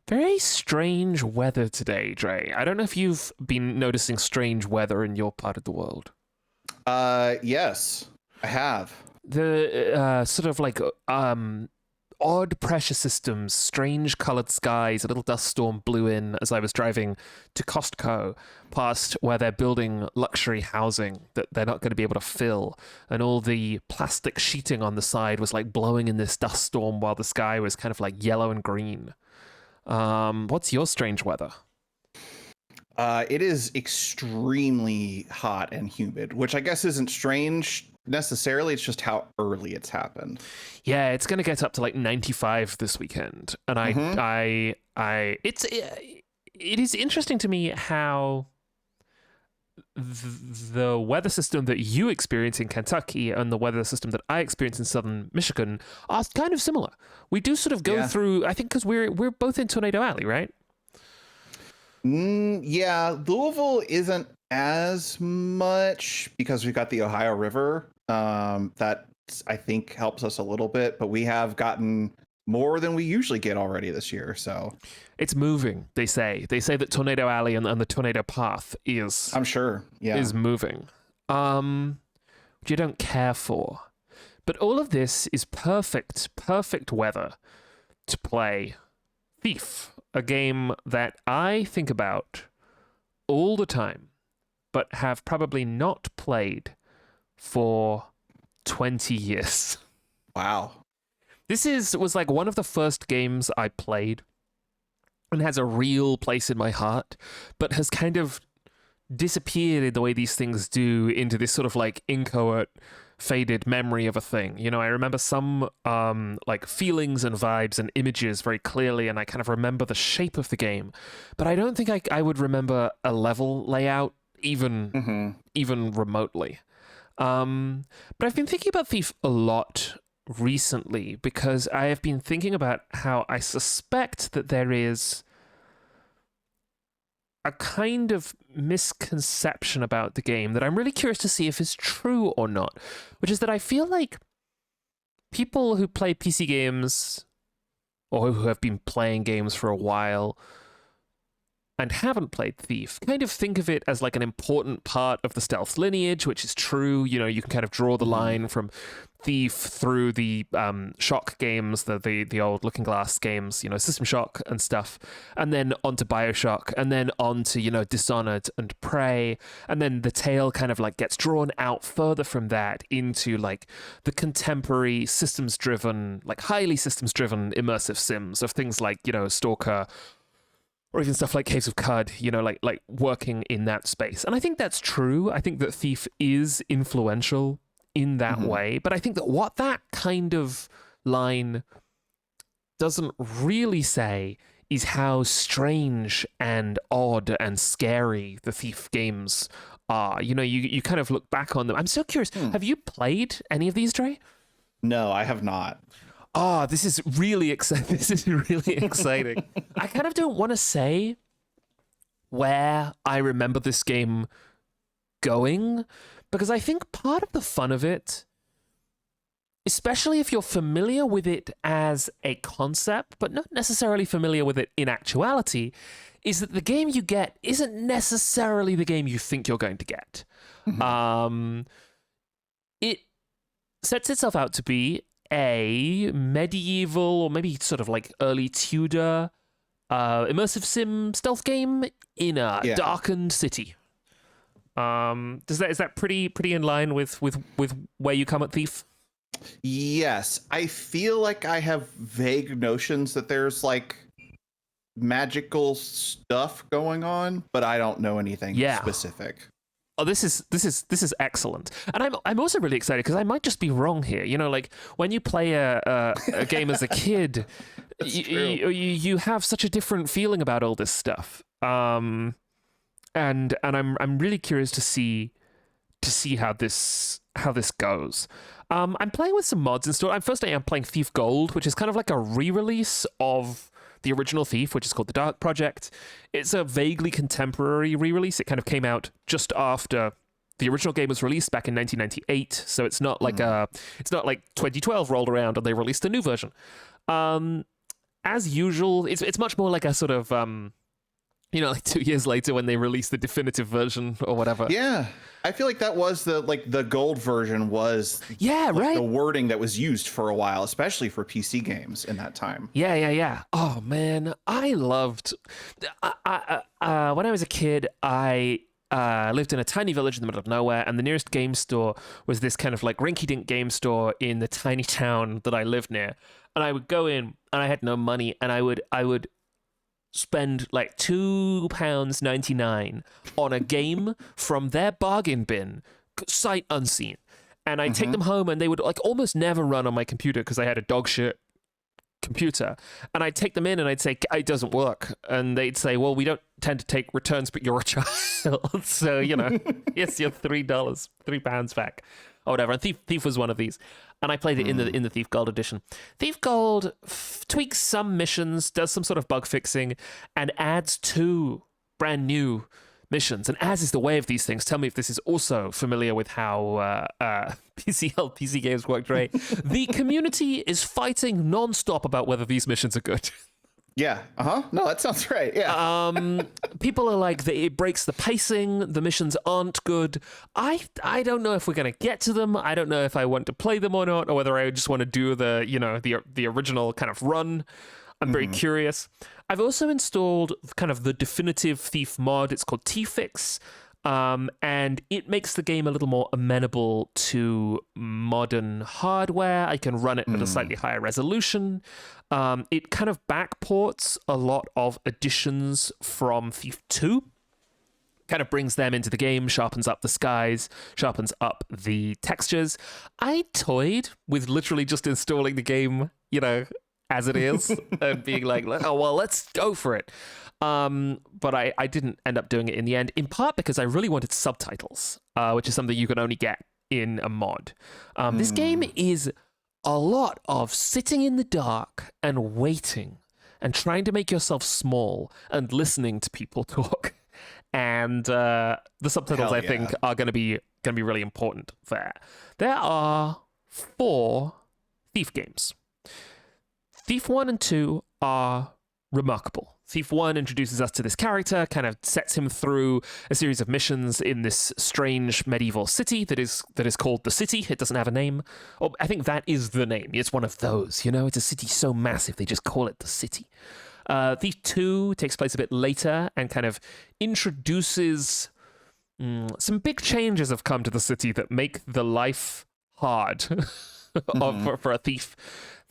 Very strange weather today, Dre. I don't know if you've been noticing strange weather in your part of the world. Yes, I have. The sort of like odd pressure systems, strange colored skies, a little dust storm blew in as I was driving to Costco past where they're building luxury housing that they're not going to be able to fill. And all the plastic sheeting on the side was like blowing in this dust storm while the sky was kind of like yellow and green. What's your strange weather? It is extremely hot and humid, which I guess isn't strange necessarily. It's just how early it's happened. Yeah, it's going to get up to like 95 this weekend, and it is interesting to me how the weather system that you experience in Kentucky and the weather system that I experience in southern Michigan are kind of similar. We do sort of go through, I think, because we're both in Tornado Alley, right? Yeah, Louisville isn't as much because we've got the Ohio River. That I think helps us a little bit, but we have gotten more than we usually get already this year. So it's moving. They say that Tornado Alley and the Tornado Path is. I'm sure. Yeah, is moving. Which you don't care for, but all of this is perfect weather to play Thief, a game that I think about all the time, but have probably not played for 20 years. Wow. This was like one of the first games I played and has a real place in my heart, but has kind of disappeared in the way these things do into this sort of like inchoate, faded memory of a thing. You know, I remember some like feelings and vibes and images very clearly, and I kind of remember the shape of the game, but I don't think I would remember a level layout even remotely. But I've been thinking about Thief a lot recently because I have been thinking about how I suspect that there is a kind of misconception about the game that I'm really curious to see if is true or not, which is that I feel like people who play PC games or who have been playing games for a while and haven't played Thief kind of think of it as like an important part of the stealth lineage, which is true. You know, you can kind of draw the line from Thief through the Shock games, the old Looking Glass games, you know, System Shock and stuff, and then onto BioShock, and then onto, you know, Dishonored and Prey, and then the tail kind of like gets drawn out further from that into like the contemporary systems-driven, like highly systems-driven immersive sims of things like, you know, Stalker, or even stuff like Caves of Cud, you know, like working in that space. And I think that's true. I think that Thief is influential in that way. But I think that what that kind of line doesn't really say is how strange and odd and scary the Thief games are. You know, you kind of look back on them. I'm so curious. Have you played any of these, Dre? No, I have not. Oh, this is really exciting. This is really exciting. I kind of don't want to say where I remember this game going, because I think part of the fun of it, especially if you're familiar with it as a concept, but not necessarily familiar with it in actuality, is that the game you get isn't necessarily the game you think you're going to get. It sets itself out to be a medieval or maybe sort of like early Tudor immersive sim stealth game in a darkened city. Is that pretty in line with where you come at Thief? Yes, I feel like I have vague notions that there's like magical stuff going on, but I don't know anything specific. Oh, this is excellent, and I'm also really excited because I might just be wrong here. You know, like when you play a game as a kid, you have such a different feeling about all this stuff. And I'm really curious to see how this goes. I'm playing with some mods installed. First, I am playing Thief Gold, which is kind of like a re-release of the original Thief, which is called The Dark Project. It's a vaguely contemporary re-release. It kind of came out just after the original game was released back in 1998, so it's not like 2012 rolled around and they released a new version. as usual, it's much more like a sort of like 2 years later when they release the definitive version or whatever. Yeah, I feel like that was the gold version was right. the wording that was used for a while, especially for PC games in that time. Yeah. Oh man, I loved. When I was a kid, I lived in a tiny village in the middle of nowhere, and the nearest game store was this kind of like rinky-dink game store in the tiny town that I lived near. And I would go in, and I had no money, and I would spend like £2.99 on a game from their bargain bin, sight unseen. And I'd take them home, and they would like almost never run on my computer because I had a dog shit computer. And I'd take them in and I'd say, it doesn't work. And they'd say, well, we don't tend to take returns, but you're a child. So, yes, you're £3 back or whatever. And Thief was one of these. And I played it in the Thief Gold edition. Thief Gold tweaks some missions, does some sort of bug fixing, and adds 2 brand new missions. And as is the way of these things, tell me if this is also familiar with how PC games work, Dre. The community is fighting nonstop about whether these missions are good. Yeah. No, that sounds right. Yeah. People are like, it breaks the pacing. The missions aren't good. I don't know if we're gonna get to them. I don't know if I want to play them or not, or whether I just want to do the original kind of run. I'm very curious. I've also installed kind of the definitive Thief mod. It's called T-Fix. And it makes the game a little more amenable to modern hardware. I can run it at a slightly higher resolution. It kind of backports a lot of additions from Thief 2. Kind of brings them into the game, sharpens up the skies, sharpens up the textures. I toyed with literally just installing the game, as it is, and being like, oh, well, let's go for it. But I didn't end up doing it in the end, in part because I really wanted subtitles, which is something you can only get in a mod. This game is a lot of sitting in the dark and waiting and trying to make yourself small and listening to people talk. And the subtitles, I think, are going to be really important there. There are 4 Thief games. Thief 1 and 2 are remarkable. Thief 1 introduces us to this character, kind of sets him through a series of missions in this strange medieval city that is called the City. It doesn't have a name. Oh, I think that is the name. It's one of those, It's a city so massive, they just call it the City. Thief 2 takes place a bit later and kind of introduces some big changes have come to the city that make the life hard for a thief.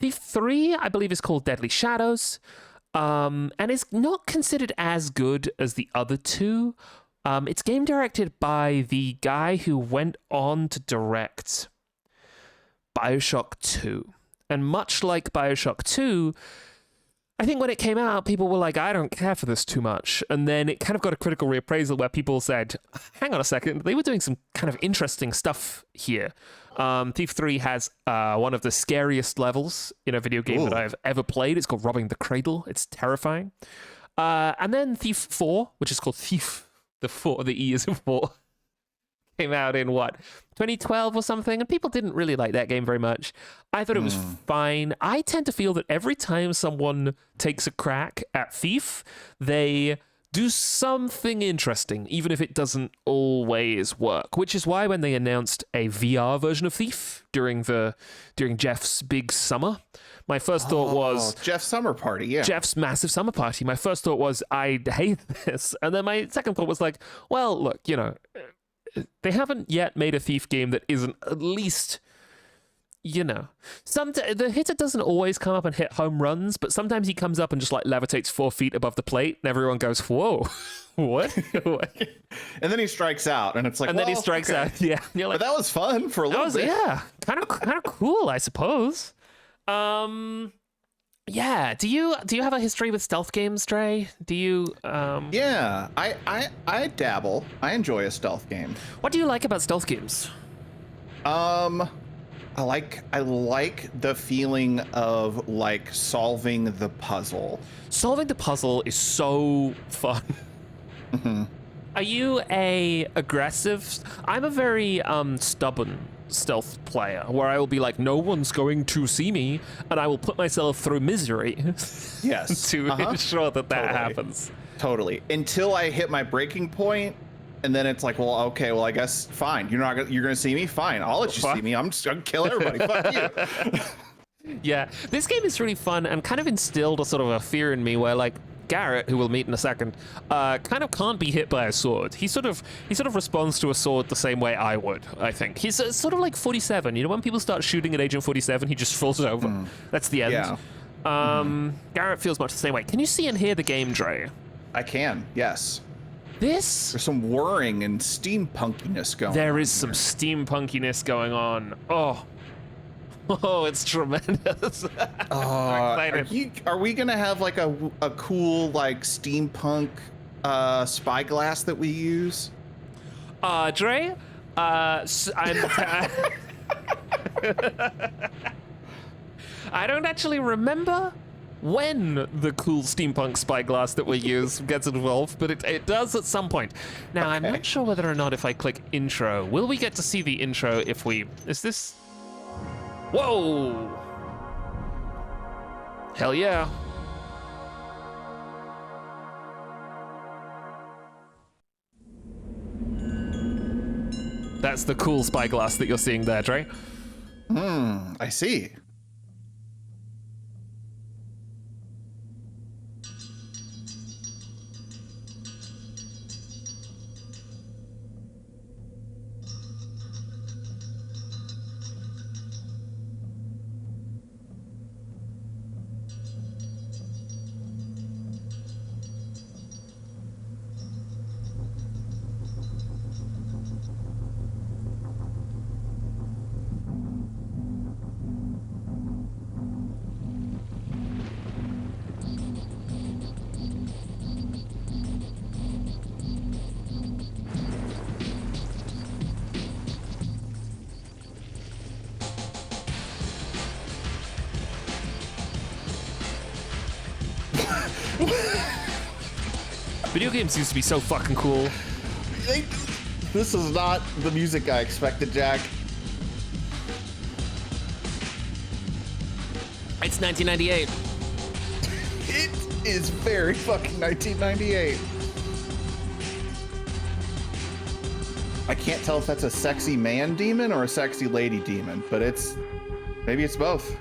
Thief 3, I believe, is called Deadly Shadows, and is not considered as good as the other 2. It's game directed by the guy who went on to direct BioShock 2. And much like BioShock 2, I think when it came out, people were like, I don't care for this too much. And then it kind of got a critical reappraisal where people said, hang on a second, they were doing some kind of interesting stuff here. Thief 3 has one of the scariest levels in a video game that I've ever played. It's called Robbing the Cradle. It's terrifying. And then Thief 4, which is called Thief, the E is in 4, came out in 2012 or something, and people didn't really like that game very much. I thought it was fine. I tend to feel that every time someone takes a crack at Thief, they do something interesting, even if it doesn't always work, which is why when they announced a VR version of Thief during Jeff's big summer, my first thought was Jeff's summer party. Yeah, Jeff's massive summer party. My first thought was, I hate this. And then my second thought was like, well, look, they haven't yet made a Thief game that isn't at least, the hitter doesn't always come up and hit home runs, but sometimes he comes up and just like levitates 4 feet above the plate, and everyone goes, whoa, what? And then he strikes out, and it's like, then he strikes out. Yeah, and you're like, but that was fun for a little bit. Yeah, kind of cool, I suppose. Yeah. Do you have a history with stealth games, Dre? Do you? Yeah, I dabble. I enjoy a stealth game. What do you like about stealth games? I like the feeling of like solving the puzzle. Solving the puzzle is so fun. Are you a aggressive? I'm a very stubborn stealth player, where I will be like, no one's going to see me, and I will put myself through misery Yes. to ensure that Totally. happens. Totally. Until I hit my breaking point, and then it's like, well, okay, well, I guess fine. You're gonna see me. Fine, I'll let you see me. I'm just gonna kill everybody. Fuck you. Yeah, this game is really fun and kind of instilled a sort of a fear in me where, like, Garrett, who we'll meet in a second, kind of can't be hit by a sword. He sort of responds to a sword the same way I would, I think. He's sort of like 47. You know, when people start shooting at Agent 47, he just falls over. That's the end. Yeah. Garrett feels much the same way. Can you see and hear the game, Dre? I can. Yes. There's some whirring and steampunkiness going on. There is some steampunkiness going on. Oh, it's tremendous. Are we gonna have like a cool like steampunk spyglass that we use? Dre, I don't actually remember when the cool steampunk spyglass that we use gets involved, but it does at some point. Now, I'm not sure whether or not if I click intro, will we get to see the intro if we... Is this... Whoa! Hell yeah. That's the cool spyglass that you're seeing there, Dre. I see. Video games used to be so fucking cool. This is not the music I expected, Jack. It's 1998. It is very fucking 1998. I can't tell if that's a sexy man demon or a sexy lady demon, but maybe it's both.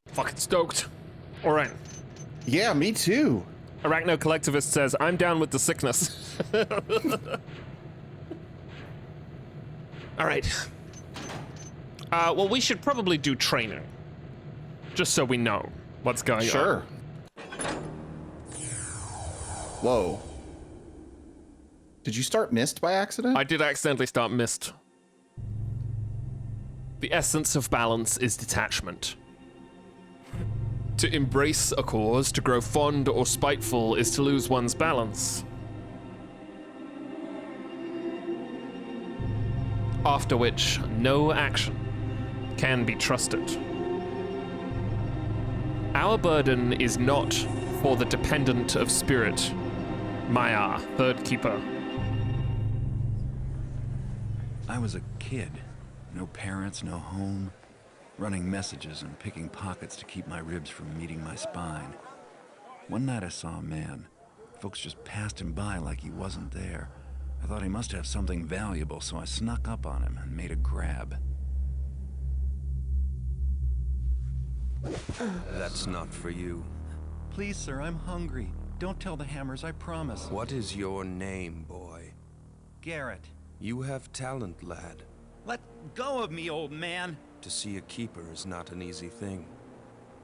Fucking stoked. All right. Yeah, me too. Arachno Collectivist says, I'm down with the sickness. All right. Well, we should probably do training. Just so we know what's going on. Sure. Whoa. Did you start Mist by accident? I did accidentally start Mist. The essence of balance is detachment. To embrace a cause, to grow fond or spiteful, is to lose one's balance. After which, no action can be trusted. Our burden is not for the dependent of spirit. Maya, third keeper. I was a kid. No parents, no home. Running messages and picking pockets to keep my ribs from meeting my spine. One night I saw a man. Folks just passed him by like he wasn't there. I thought he must have something valuable, so I snuck up on him and made a grab. That's not for you. Please, sir, I'm hungry. Don't tell the Hammers, I promise. What is your name, boy? Garrett. You have talent, lad. Let go of me, old man. To see a keeper is not an easy thing,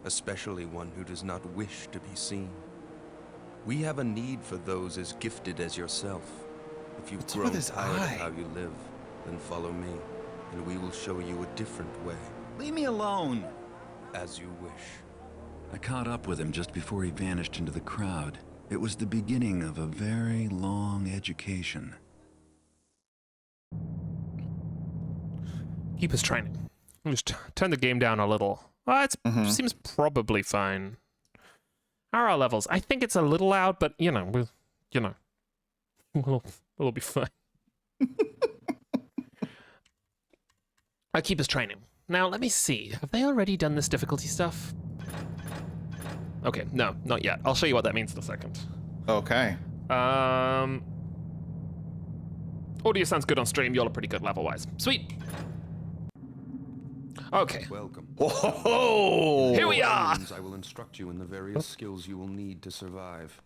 especially one who does not wish to be seen. We have a need for those as gifted as yourself. If you've What's up grown with his tired of eye? how you live, then follow me, and we will show you a different way, Leave me alone! as you wish. I caught up with him just before he vanished into the crowd. It was the beginning of a very long education. Keeper's training. I'll just turn the game down a little. Well, it seems probably fine. How are our levels? I think it's a little loud, but we'll be fine. Our keeper's training. Now let me see. Have they already done this difficulty stuff? Okay, no, not yet. I'll show you what that means in a second. Okay. Audio sounds good on stream. Y'all are pretty good level-wise. Sweet. Okay. Welcome. Whoa! Here we are. I will instruct you in the various skills you will need to survive.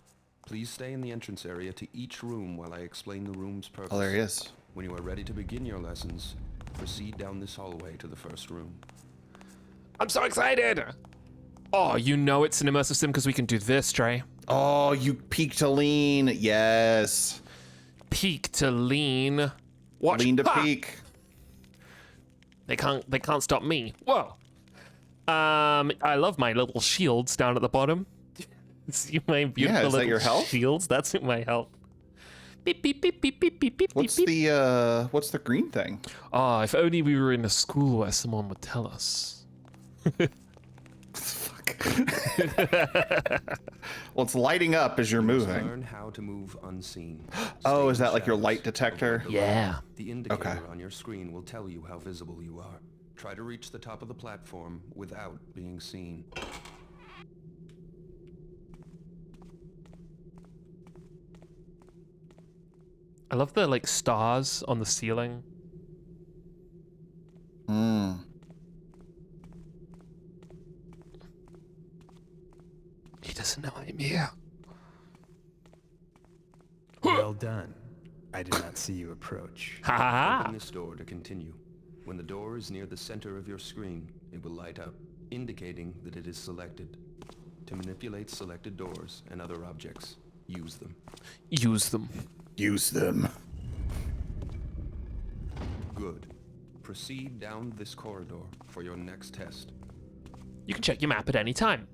Please stay in the entrance area to each room while I explain the room's purpose. Oh, there he is. When you are ready to begin your lessons, proceed down this hallway to the first room. I'm so excited. Oh, you know it's an immersive sim because we can do this, Trey. Oh, you peek to lean. Yes. Peek to lean. Watch. Lean to Ha! peek. They can't stop me. Whoa. I love my little shields down at the bottom. See my beautiful is that little your health? shields? That's my health. Beep beep beep beep beep beep beep What's beep. what's the green thing? Oh, if only we were in a school where someone would tell us. Fuck. Well, it's lighting up as you're moving. Learn how to move unseen. Oh, Stay is in that like your shadows. light detector? Avoid the Yeah. light. The indicator Okay. on your screen will tell you how visible you are. Try to reach the top of the platform without being seen. I love the like stars on the ceiling. Hmm. He doesn't know I'm here. Well done. I did not see you approach. Ha ha ha. Open this door to continue. When the door is near the center of your screen, it will light up, indicating that it is selected. To manipulate selected doors and other objects, use them. Use them. Use them. Good. Proceed down this corridor for your next test. You can check your map at any time.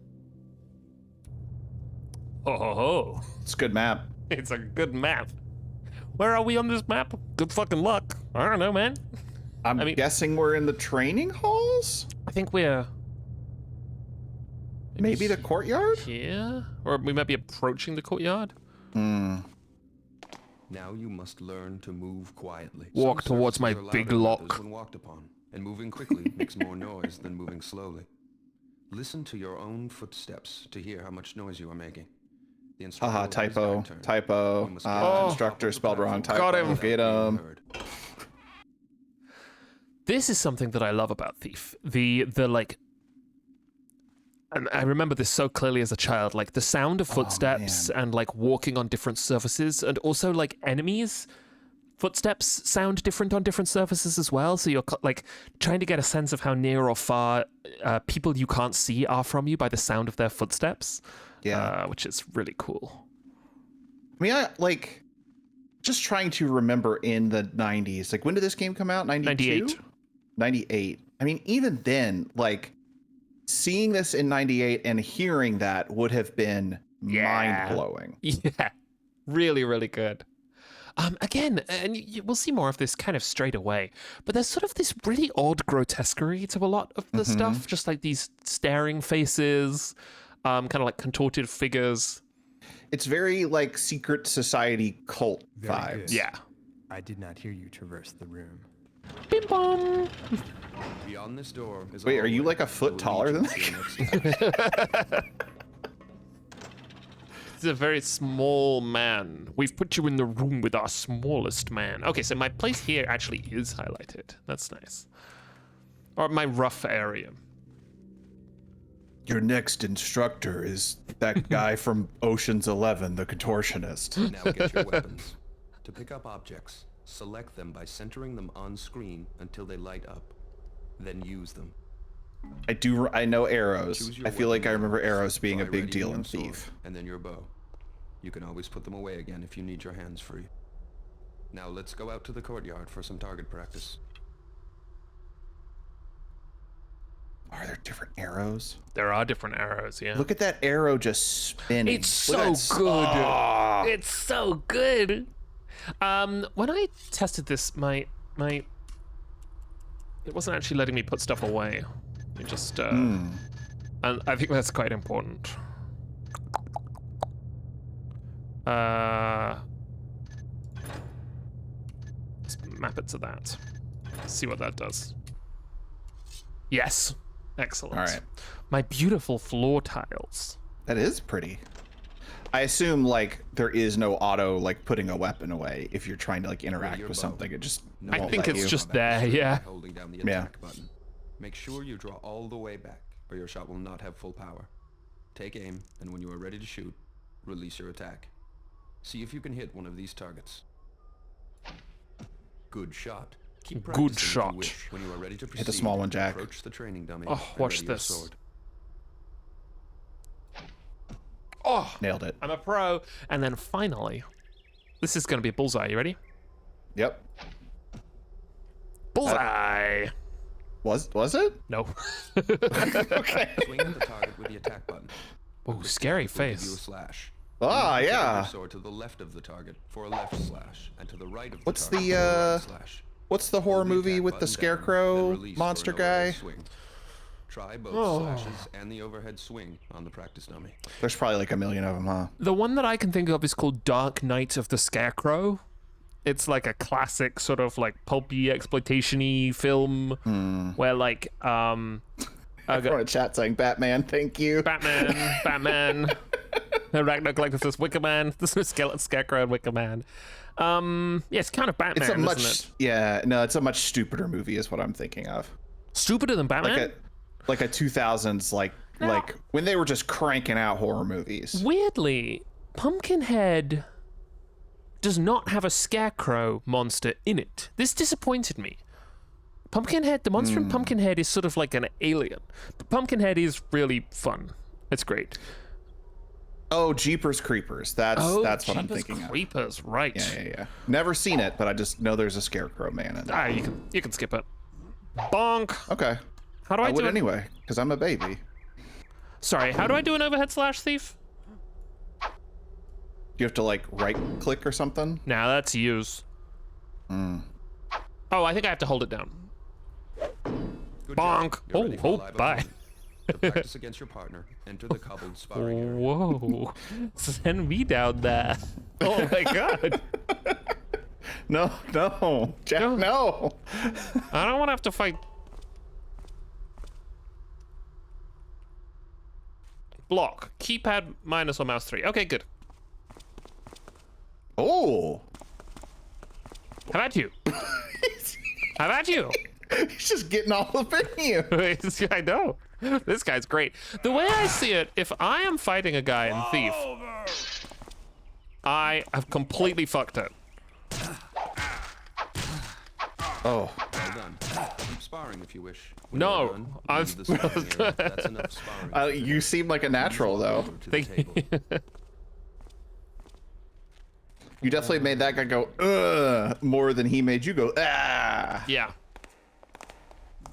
Oh ho ho. It's a good map. It's a good map. Where are we on this map? Good fucking luck. I don't know, man. I'm I mean- guessing we're in the training halls? I think we're Maybe the courtyard? here, or we might be approaching the courtyard. Hmm. Now you must learn to move quietly. Walk Some towards my surfaces are big louder than lock. others when walked upon, and moving quickly makes more noise than moving slowly. Listen to your own footsteps to hear how much noise you are making. The instructor Haha, will raise typo. their turn. Typo. You must get to the top Instructor of the spelled wrong. platform Got Typo. him. Get without being him. heard. This is something that I love about Thief. The like, and I remember this so clearly as a child. Like the sound of footsteps and like walking on different surfaces, and also like enemies. Footsteps sound different on different surfaces as well, so you're like trying to get a sense of how near or far people you can't see are from you by the sound of their footsteps. Yeah. Which is really cool. I mean, I like just trying to remember in the 90s. Like, when did this game come out? 92? 98. 98. I mean, even then, like, seeing this in 98 and hearing that would have been Yeah. mind-blowing. Yeah, really, really good. Again, and we'll see more of this kind of straight away, but there's sort of this really odd grotesquerie to a lot of the stuff, just like these staring faces, kind of like contorted figures. It's very, like, secret society cult Very vibes. good. Yeah. I did not hear you traverse the room. Bing bong. Beyond this door is Wait, are you, hallway like, a that foot will taller lead than you that to your next test. It's a very small man. We've put you in the room with our smallest man. Okay, so my place here actually is highlighted. That's nice. Or my rough area. Your next instructor is that guy from Ocean's 11, the contortionist. Now get your weapons. To pick up objects, select them by centering them on screen until they light up. Then use them. I know arrows. Choose your I feel like I weapon remember first. arrows being a Try big readying deal in your sword, Thief. And then your bow. You can always put them away again if you need your hands free. Now let's go out to the courtyard for some target practice. Are there different arrows? There are different arrows, yeah. Look at that arrow just spinning. It's Look so at good. that- It's so good. When I tested this, my it wasn't actually letting me put stuff away. It just and I think that's quite important. Let's map it to that. See what that does. Yes. Excellent. All right. My beautiful floor tiles. That is pretty. I assume like there is no auto like putting a weapon away if you're trying to like interact your with bow. something. It just No, I won't think let it's you. just there, yeah. Holding down the Yeah. attack button. Make sure you draw all the way back, or your shot will not have full power. Take aim, and when you are ready to shoot, release your attack. See if you can hit one of these targets. Good shot. Keep Good practicing if you shot. wish. When you are ready to proceed, Hit the small one, Jack. approach the training dummy. Oh, and watch ready your this. sword. Oh, Nailed it. I'm a pro. And then finally, this is going to be a bullseye. You ready? Yep. Bullseye. Was it? No. Okay. Swing at the target with the attack button. Oh, scary Will give you a face. slash. Ah, Put your yeah. sword to the left of the target for a left slash, and to the right of the What's target the, for a right slash. What's the horror Hold the movie attack with the button down, scarecrow then release for monster an overhead guy? swing. Try both Oh. slashes and the overhead swing on the practice dummy. There's probably like a million of them, huh? The one that I can think of is called Dark Knight of the Scarecrow. It's like a classic sort of like pulpy exploitation-y film where like Everyone in chat saying Batman, thank you. Batman. Ragnar Collectus, Wicker Man. This is Skeleton Scarecrow and Wicker Man. Yeah, it's kind of Batman, It's a much isn't it? yeah, no, it's a much stupider movie is what I'm thinking of. Stupider than Batman? Like a 2000s like when they were just cranking out horror movies. Weirdly, Pumpkinhead does not have a scarecrow monster in it. This disappointed me. Pumpkinhead, the monster in Pumpkinhead is sort of like an alien. But Pumpkinhead is really fun. It's great. Oh, Jeepers Creepers. That's what I'm Jeepers thinking of. Creepers, right. Yeah. Never seen it, but I just know there's a scarecrow man in there. You can skip it. Bonk. Okay. How do I, I do would it? anyway, because I'm a baby. Sorry, how do I do an overhead slash thief? You have to like right click or something? Nah, that's use. Oh, I think I have to hold it down. Good Bonk. job. You're ready for Oh, live bye. opponent. To practice against your partner, enter the cobbled sparring area. Whoa. Send me down there. Oh my god. No, Jack, no. I don't want to have to fight. Block. Keypad minus or mouse 3. Okay, good. Oh, How about you? How about you? he's just getting all up in you. I know. This guy's great. The way I see it, if I am fighting a guy in Thief, I have completely fucked it. Oh, Well done. Keep sparring if you wish. When No, you're done, I'm- leave the sparring area. That's enough sparring. you seem like a natural though. Over to the table. You definitely made that guy go more than he made you go ah. Yeah.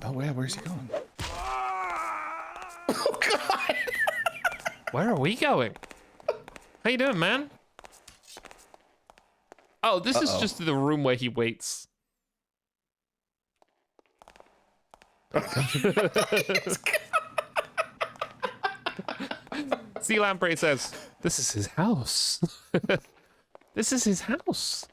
Oh yeah, where's he going? Where are we going? How you doing, man? Oh, this is just the room where he waits. Sea Lamprey says, "This is his house. This is his house."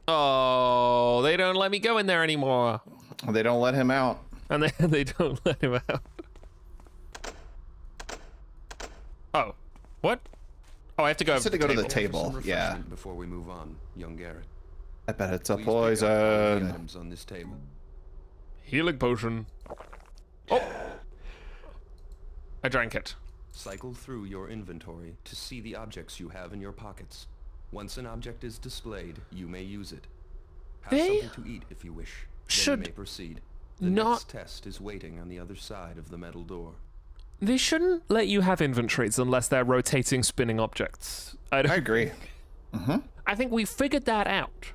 Oh, they don't let me go in there anymore. They don't let him out. And they don't let him out. Oh, what? Oh, I have to go. I said to go to the Some table. Yeah, refreshment before we move on, young Garrett. I bet it's a Please pick up all the poison. items on this table. Healing potion. Oh, I drank it. Cycle through your inventory to see the objects you have in your pockets. Once an object is displayed, you may use it. Have They something to eat if you wish. Then should- you may proceed. The not... next test is waiting on the other side of the metal door. They shouldn't let you have inventories unless they're rotating, spinning objects. I agree. I think we figured that out.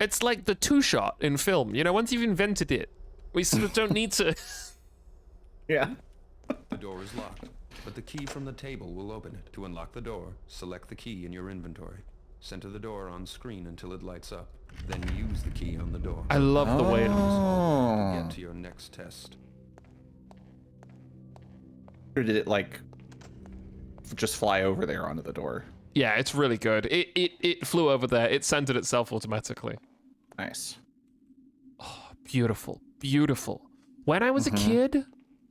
It's like the two-shot in film. You know, once you've invented it, we sort of don't need to... Yeah. The door is locked, but the key from the table will open it. To unlock the door, select the key in your inventory. Center the door on screen until it lights up. Then use the key on the door. I love the way it... Oh. Get to your next test. Or did it, like, just fly over there onto the door? Yeah, it's really good. It flew over there. It centered itself automatically. Nice. Beautiful. Beautiful. When I was a kid,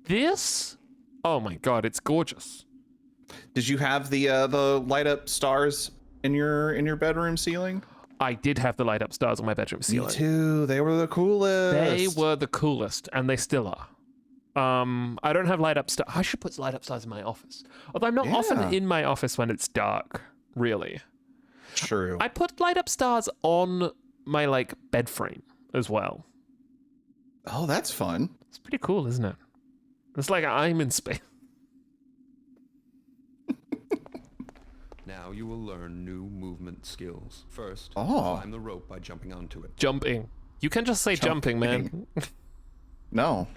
this... Oh my god, it's gorgeous. Did you have the light up stars in your bedroom ceiling? I did have the light up stars on my bedroom ceiling. Me too. They were the coolest. They were the coolest, and they still are. I don't have light up stars. I should put light up stars in my office. Although I'm not often in my office when it's dark, really. True. I put light up stars on my, like, bed frame as well. Oh, that's fun. It's pretty cool, isn't it? It's like I'm in space. Now you will learn new movement skills. First, Oh. climb the rope by jumping onto it. Jumping. You can just say jumping, man. No.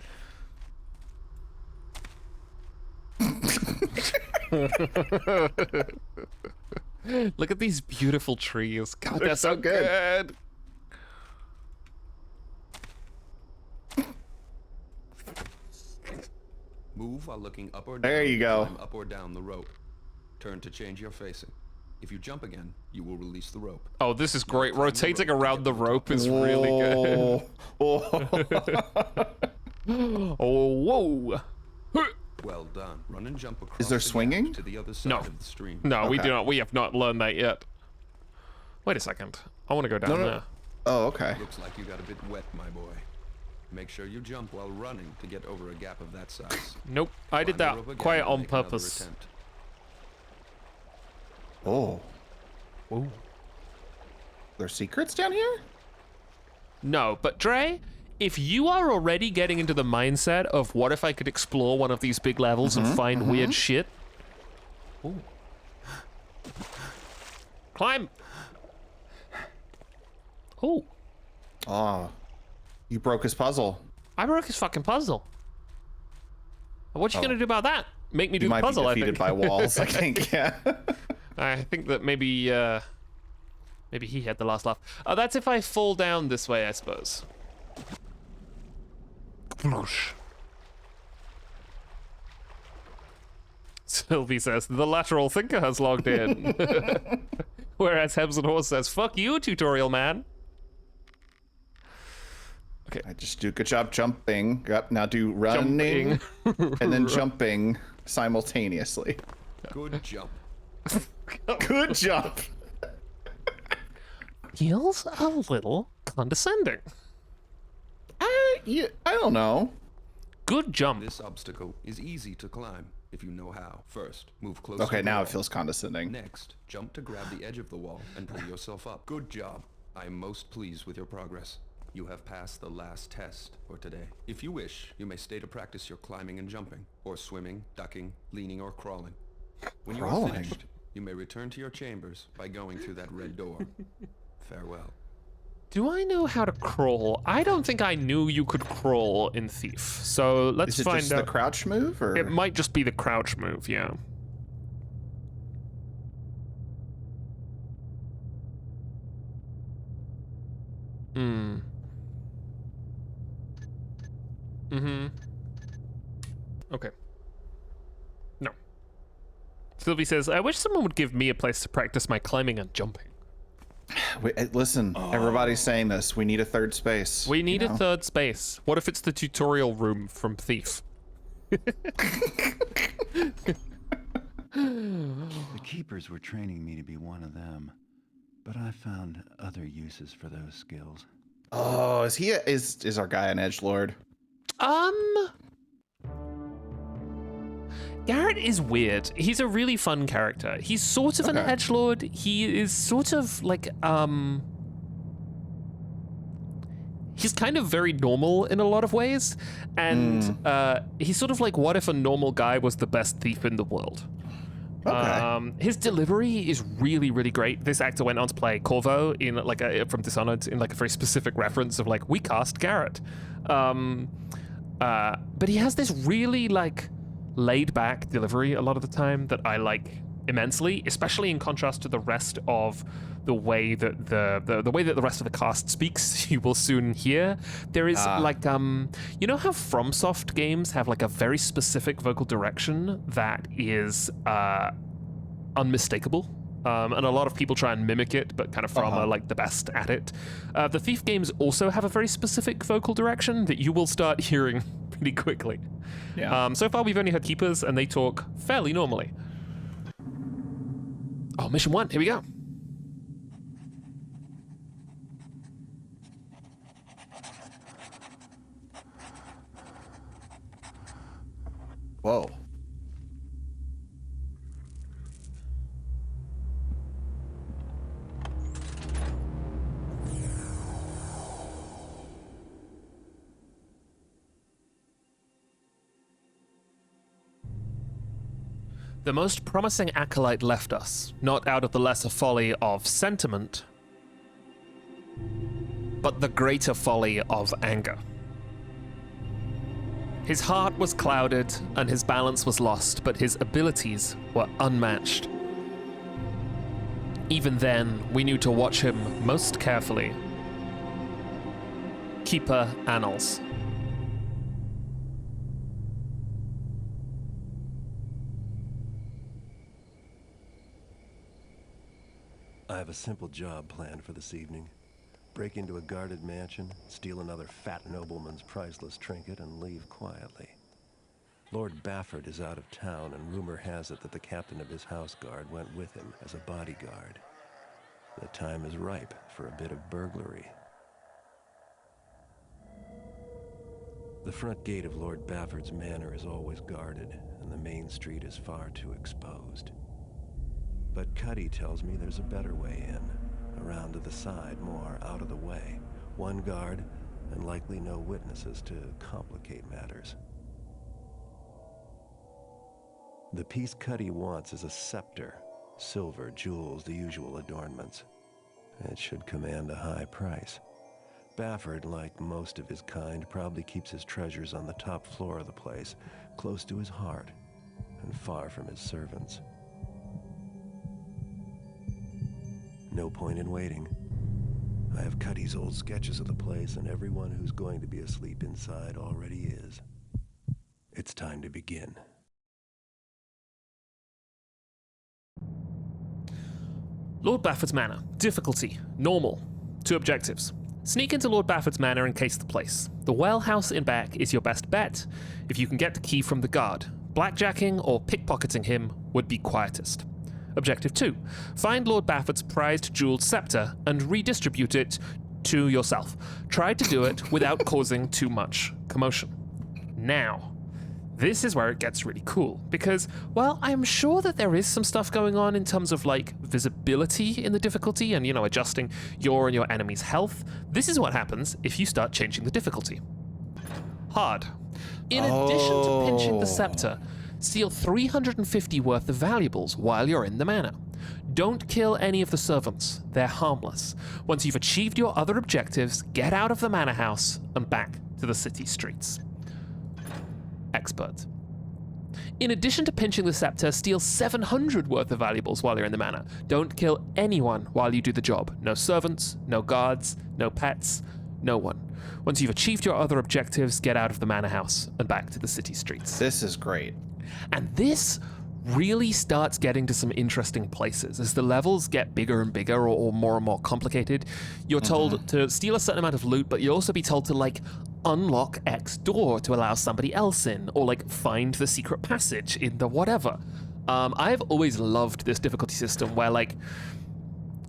Look at these beautiful trees. God, They're they're so so good. good. Move while looking up or down. There you go. Climb up or down the rope. Turn to change your facing. If you jump again, you will release the rope. Oh, this is great. climb the Rotating rope to around get the to the rope top. is really good. Oh. Oh, whoa. Well done. Run and jump across Is there the gap swinging? to the other side No. of the stream. No, we Okay. do not. We have not learned that yet. Wait a second. I want to go down No. there. Oh, okay. Looks like you got a bit wet, my boy. Make sure you jump while running to get over a gap of that size. Nope. I did Climb that the rope again quite and on make another purpose. attempt. Oh. Ooh. There's secrets down here? No, but Dre, if you are already getting into the mindset of what if I could explore one of these big levels and find weird shit. Ooh. Climb. Oh, Oh. You broke his puzzle. I broke his fucking puzzle. What you gonna do about that? Make me do You the might puzzle, be I defeated think. by walls, I think, yeah. I think that maybe maybe he had the last laugh. That's if I fall down this way, I suppose. Sploosh. Sylvie says, the lateral thinker has logged in. Whereas Hebs and Horse says, fuck you, tutorial man. I just do good job jumping. Yep, now do running and then jumping simultaneously. Good jump. Good jump. Feels a little condescending. I don't know. Good jump. This obstacle is easy to climb if you know how. First, move close Okay, to the now wall. it feels condescending. Next, jump to grab the edge of the wall and pull yourself up. Good job. I am most pleased with your progress. You have passed the last test for today. If you wish, you may stay to practice your climbing and jumping, or swimming, ducking, leaning, or crawling. When you are Crawling? finished, you may return to your chambers by going through that red door. Farewell. Do I know how to crawl? I don't think I knew you could crawl in Thief. So let's Is it find just out. the crouch move, or It might just be the crouch move, yeah. Hmm. Mm-hmm. Okay. No. Sylvie says, I wish someone would give me a place to practice my climbing and jumping. Wait, listen, everybody's saying this. We need a third space. We need you a know? third space. What if it's the tutorial room from Thief? The keepers were training me to be one of them, but I found other uses for those skills. Oh, is our guy an edgelord? Garrett is weird. He's a really fun character. He's sort of an Okay. edgelord. He is sort of like, he's kind of very normal in a lot of ways, and he's sort of like, what if a normal guy was the best thief in the world? Okay. His delivery is really, really great. This actor went on to play Corvo in from Dishonored in like a very specific reference of like, we cast Garrett. But he has this really like laid back delivery a lot of the time that I like immensely, especially in contrast to the rest of the way that the way that the rest of the cast speaks. You will soon hear there is like you know how FromSoft games have like a very specific vocal direction that is unmistakable, and a lot of people try and mimic it, but kind of From are like the best at it. The Thief games also have a very specific vocal direction that you will start hearing pretty quickly. Yeah. So far we've only heard Keepers, and they talk fairly normally. Oh, mission 1, here we go. Whoa. The most promising acolyte left us, not out of the lesser folly of sentiment, but the greater folly of anger. His heart was clouded and his balance was lost, but his abilities were unmatched. Even then, we knew to watch him most carefully. Keeper Annals. I have a simple job planned for this evening. Break into a guarded mansion, steal another fat nobleman's priceless trinket, and leave quietly. Lord Bafford is out of town, and rumor has it that the captain of his house guard went with him as a bodyguard. The time is ripe for a bit of burglary. The front gate of Lord Bafford's manor is always guarded, and the main street is far too exposed. But Cuddy tells me there's a better way in. Around to the side, more out of the way. One guard, and likely no witnesses to complicate matters. The piece Cuddy wants is a scepter. Silver, jewels, the usual adornments. It should command a high price. Bafford, like most of his kind, probably keeps his treasures on the top floor of the place, close to his heart, and far from his servants. No point in waiting. I have Cuddy's old sketches of the place, and everyone who's going to be asleep inside already is. It's time to begin. Lord Bafford's Manor. Difficulty. Normal. 2 objectives. Sneak into Lord Bafford's Manor and case the place. The well house in back is your best bet if you can get the key from the guard. Blackjacking or pickpocketing him would be quietest. Objective 2. Find Lord Bafford's prized jeweled scepter and redistribute it to yourself. Try to do it without causing too much commotion. Now, this is where it gets really cool, because, well, I'm sure that there is some stuff going on in terms of, like, visibility in the difficulty and, you know, adjusting your and your enemy's health. This is what happens if you start changing the difficulty. Hard. In addition to pinching the scepter, steal 350 worth of valuables while you're in the manor. Don't kill any of the servants. They're harmless. Once you've achieved your other objectives, get out of the manor house and back to the city streets. Expert. In addition to pinching the scepter, steal 700 worth of valuables while you're in the manor. Don't kill anyone while you do the job. No servants, no guards, no pets, no one. Once you've achieved your other objectives, get out of the manor house and back to the city streets. This is great. And this really starts getting to some interesting places. As the levels get bigger and bigger or more and more complicated, you're told to steal a certain amount of loot, but you'll also be told to, like, unlock X door to allow somebody else in, or, like, find the secret passage in the whatever. I've always loved this difficulty system where, like,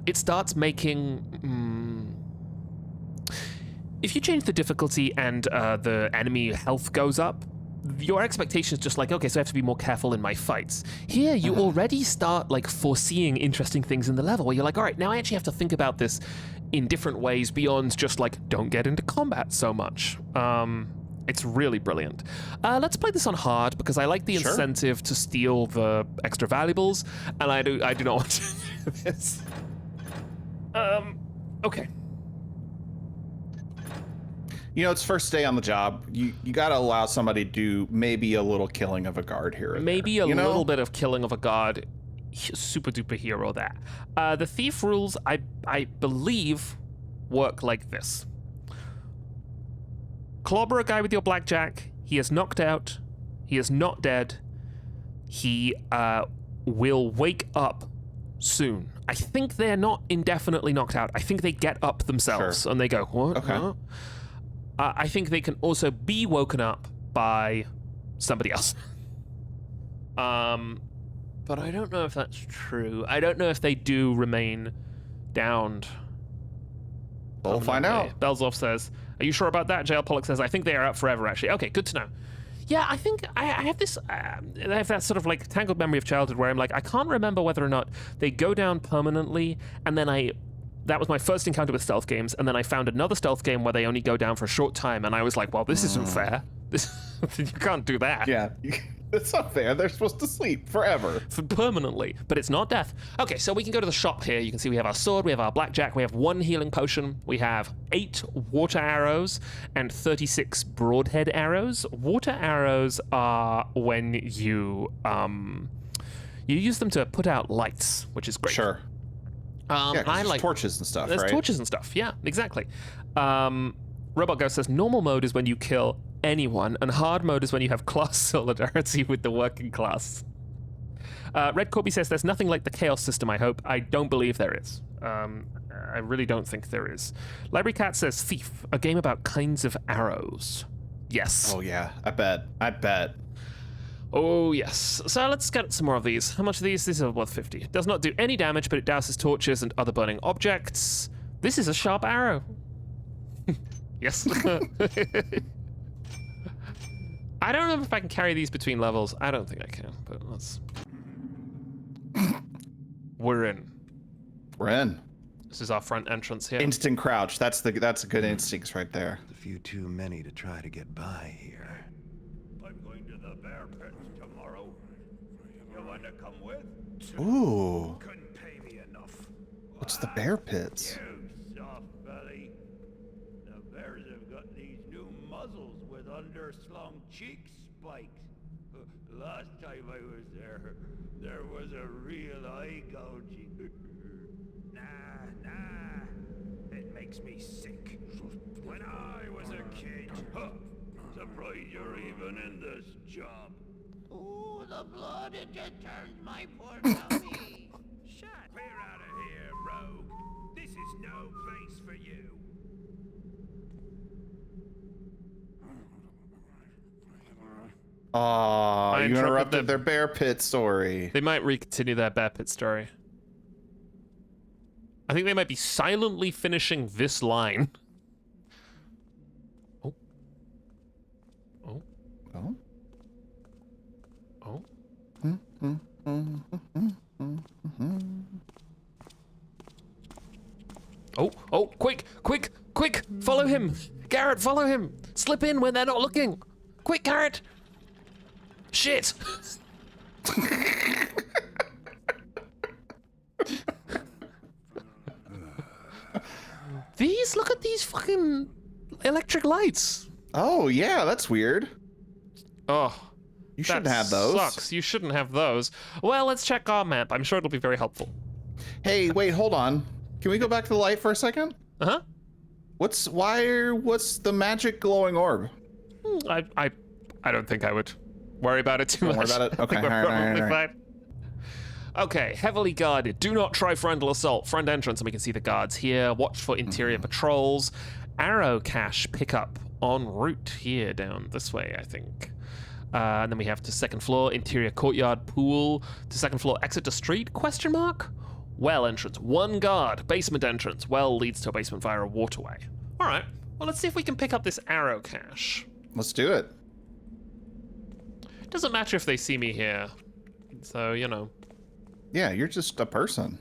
it starts making... if you change the difficulty and the enemy health goes up, your expectation is just like, okay, so I have to be more careful in my fights. Here, you already start like foreseeing interesting things in the level where you're like, all right, now I actually have to think about this in different ways beyond just like, don't get into combat so much. It's really brilliant. Let's play this on hard because I like the incentive to steal the extra valuables, and I do not want to do this. Okay. You know, it's first day on the job. You got to allow somebody to do maybe a little killing of a guard here. Maybe there, a little bit of killing of a guard. Super duper hero that. The thief rules, I believe, work like this. Clobber a guy with your blackjack. He is knocked out. He is not dead. He will wake up soon. I think they're not indefinitely knocked out. I think they get up themselves and they go, what? Okay. Huh? I think they can also be woken up by somebody else. But I don't know if that's true. I don't know if they do remain downed. We'll find out. Belzoff says, are you sure about that? JL Pollock says, I think they are out forever, actually. Okay, good to know. Yeah, I think I have this, I have that sort of like tangled memory of childhood where I'm like, I can't remember whether or not they go down permanently, and then that was my first encounter with stealth games, and then I found another stealth game where they only go down for a short time, and I was like, well, this isn't fair. You can't do that. Yeah, it's not fair. They're supposed to sleep forever. Permanently, but it's not death. Okay, so we can go to the shop here. You can see we have our sword, we have our blackjack, we have 1 healing potion, we have 8 water arrows, and 36 broadhead arrows. Water arrows are when you use them to put out lights, which is great. Sure. Yeah, I like torches and stuff, There's right? torches and stuff, yeah, exactly. Robot Ghost says, normal mode is when you kill anyone, and hard mode is when you have class solidarity with the working class. Red Corby says, there's nothing like the chaos system, I hope. I don't believe there is. I really don't think there is. Library Cat says, Thief, a game about kinds of arrows. Yes. Oh, yeah, I bet. Oh, yes. So let's get some more of these. How much are these? These are worth 50. It does not do any damage, but it douses torches and other burning objects. This is a sharp arrow. Yes. I don't know if I can carry these between levels. I don't think I can, but let's... We're in. We're in. This is our front entrance here. Instant crouch. That's a good instincts right there. A few too many to try to get by here. I'm going to the bear pits tomorrow. You want to come with? Ooh. Couldn't pay me enough. What's the bear pits? You soft belly. The bears have got these new muzzles with underslung cheek spikes. Last time I was there was a real eye gouging. Nah. It makes me sick. When I was a kid. Surprised you're even in this job. Ooh, the blood, it just turns my poor tummy. Shut! Clear out of here, rogue. This is no place for you. Aw, you interrupted interrupted their bear pit story. They might recontinue their bear pit story. I think they might be silently finishing this line. Oh. Oh. Oh? Oh. Oh, quick, follow him. Garrett, follow him. Slip in when they're not looking. Quick, Garrett. Shit. Look at these fucking electric lights. Oh, yeah, that's weird. Oh. You shouldn't that have those. Sucks. You shouldn't have those. Well, let's check our map. I'm sure it'll be very helpful. Hey, wait, hold on. Can we go back to the light for a second? Uh-huh. What's the magic glowing orb? I don't think I would worry about it too Don't much. worry about it? I think Okay, we're all right, probably all right. fine. Okay, heavily guarded. Do not try frontal assault. Front entrance, and we can see the guards here. Watch for interior patrols. Arrow cache pickup en route here down this way, I think. And then we have to second floor, interior courtyard, pool. To second floor, exit to street, question mark? Well entrance, 1 guard. Basement entrance, well leads to a basement via a waterway. All right, well, let's see if we can pick up this arrow cache. Let's do it. Doesn't matter if they see me here. So, you know. Yeah, you're just a person.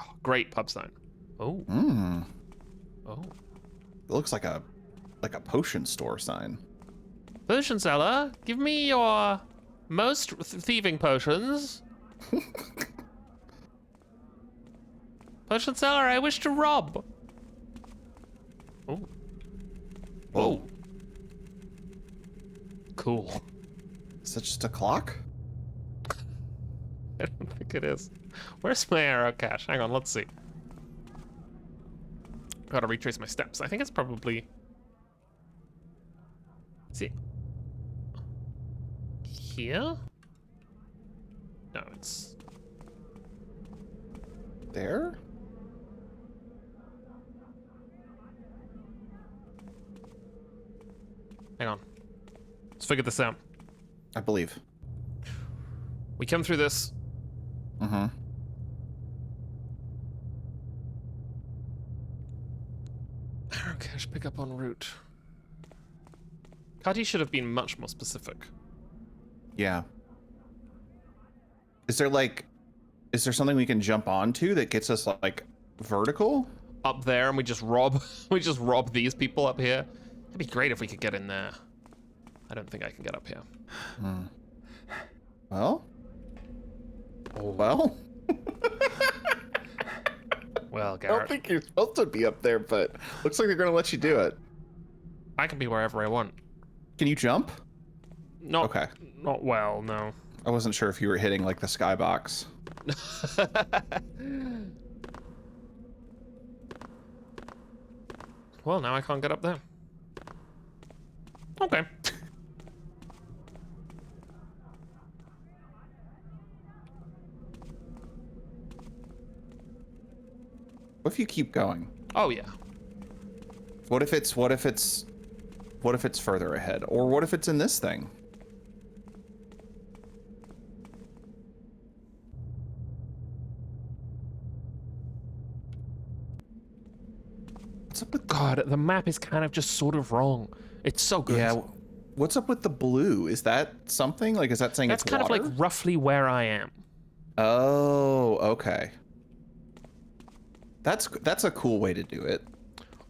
Oh, great pub sign. Oh. Hmm. Oh. It looks like a potion store sign. Potion seller, give me your most thieving potions. Potion seller, I wish to rob. Oh. Whoa. Cool. Is that just a clock? I don't think it is. Where's my arrow cache? Hang on, let's see. Gotta retrace my steps. I think it's probably... Is it here? No, it's... There? Hang on. Let's figure this out. I believe. We come through this. Mm-hmm. Arrow cache pick up en route. Kati should have been much more specific. Yeah. Is there something we can jump onto that gets us like vertical? Up there, and we just rob these people up here. It'd be great if we could get in there. I don't think I can get up here. Hmm. Well? Oh. Well? Well, I Garrett. don't think you're supposed to be up there, but looks like they're gonna let you do it. I can be wherever I want. Can you jump? Not, Okay. Not well, no. I wasn't sure if you were hitting like the skybox. Well, now I can't get up there. Okay. What if you keep going? Oh yeah. What if it's further ahead? Or what if it's in this thing? What's up with God, the map is kind of just sort of wrong. It's so good. Yeah. What's up with the blue? Is that something? Like, is that saying That's it's kind water? of like roughly where I am. Oh, okay. That's a cool way to do it.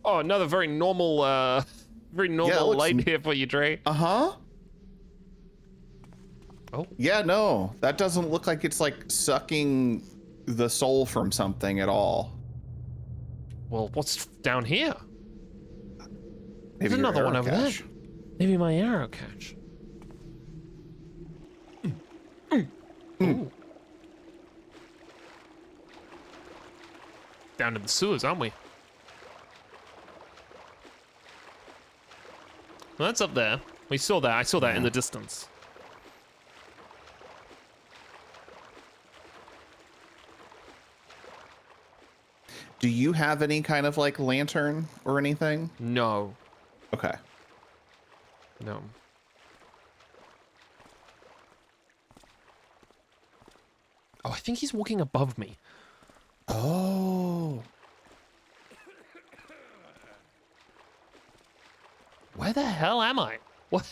Oh, another very normal looks light here for you, Dre. Uh-huh. Oh. Yeah, no. That doesn't look like it's like sucking the soul from something at all. Well, what's down here? Maybe There's your another one arrow over cache. there. Maybe my arrow catch. Ooh. Down in the sewers, aren't we? Well, that's up there. We saw that. I saw that in the distance. Do you have any kind of like lantern or anything? No. Okay. No. Oh, I think he's walking above me. Oh. Where the hell am I? What?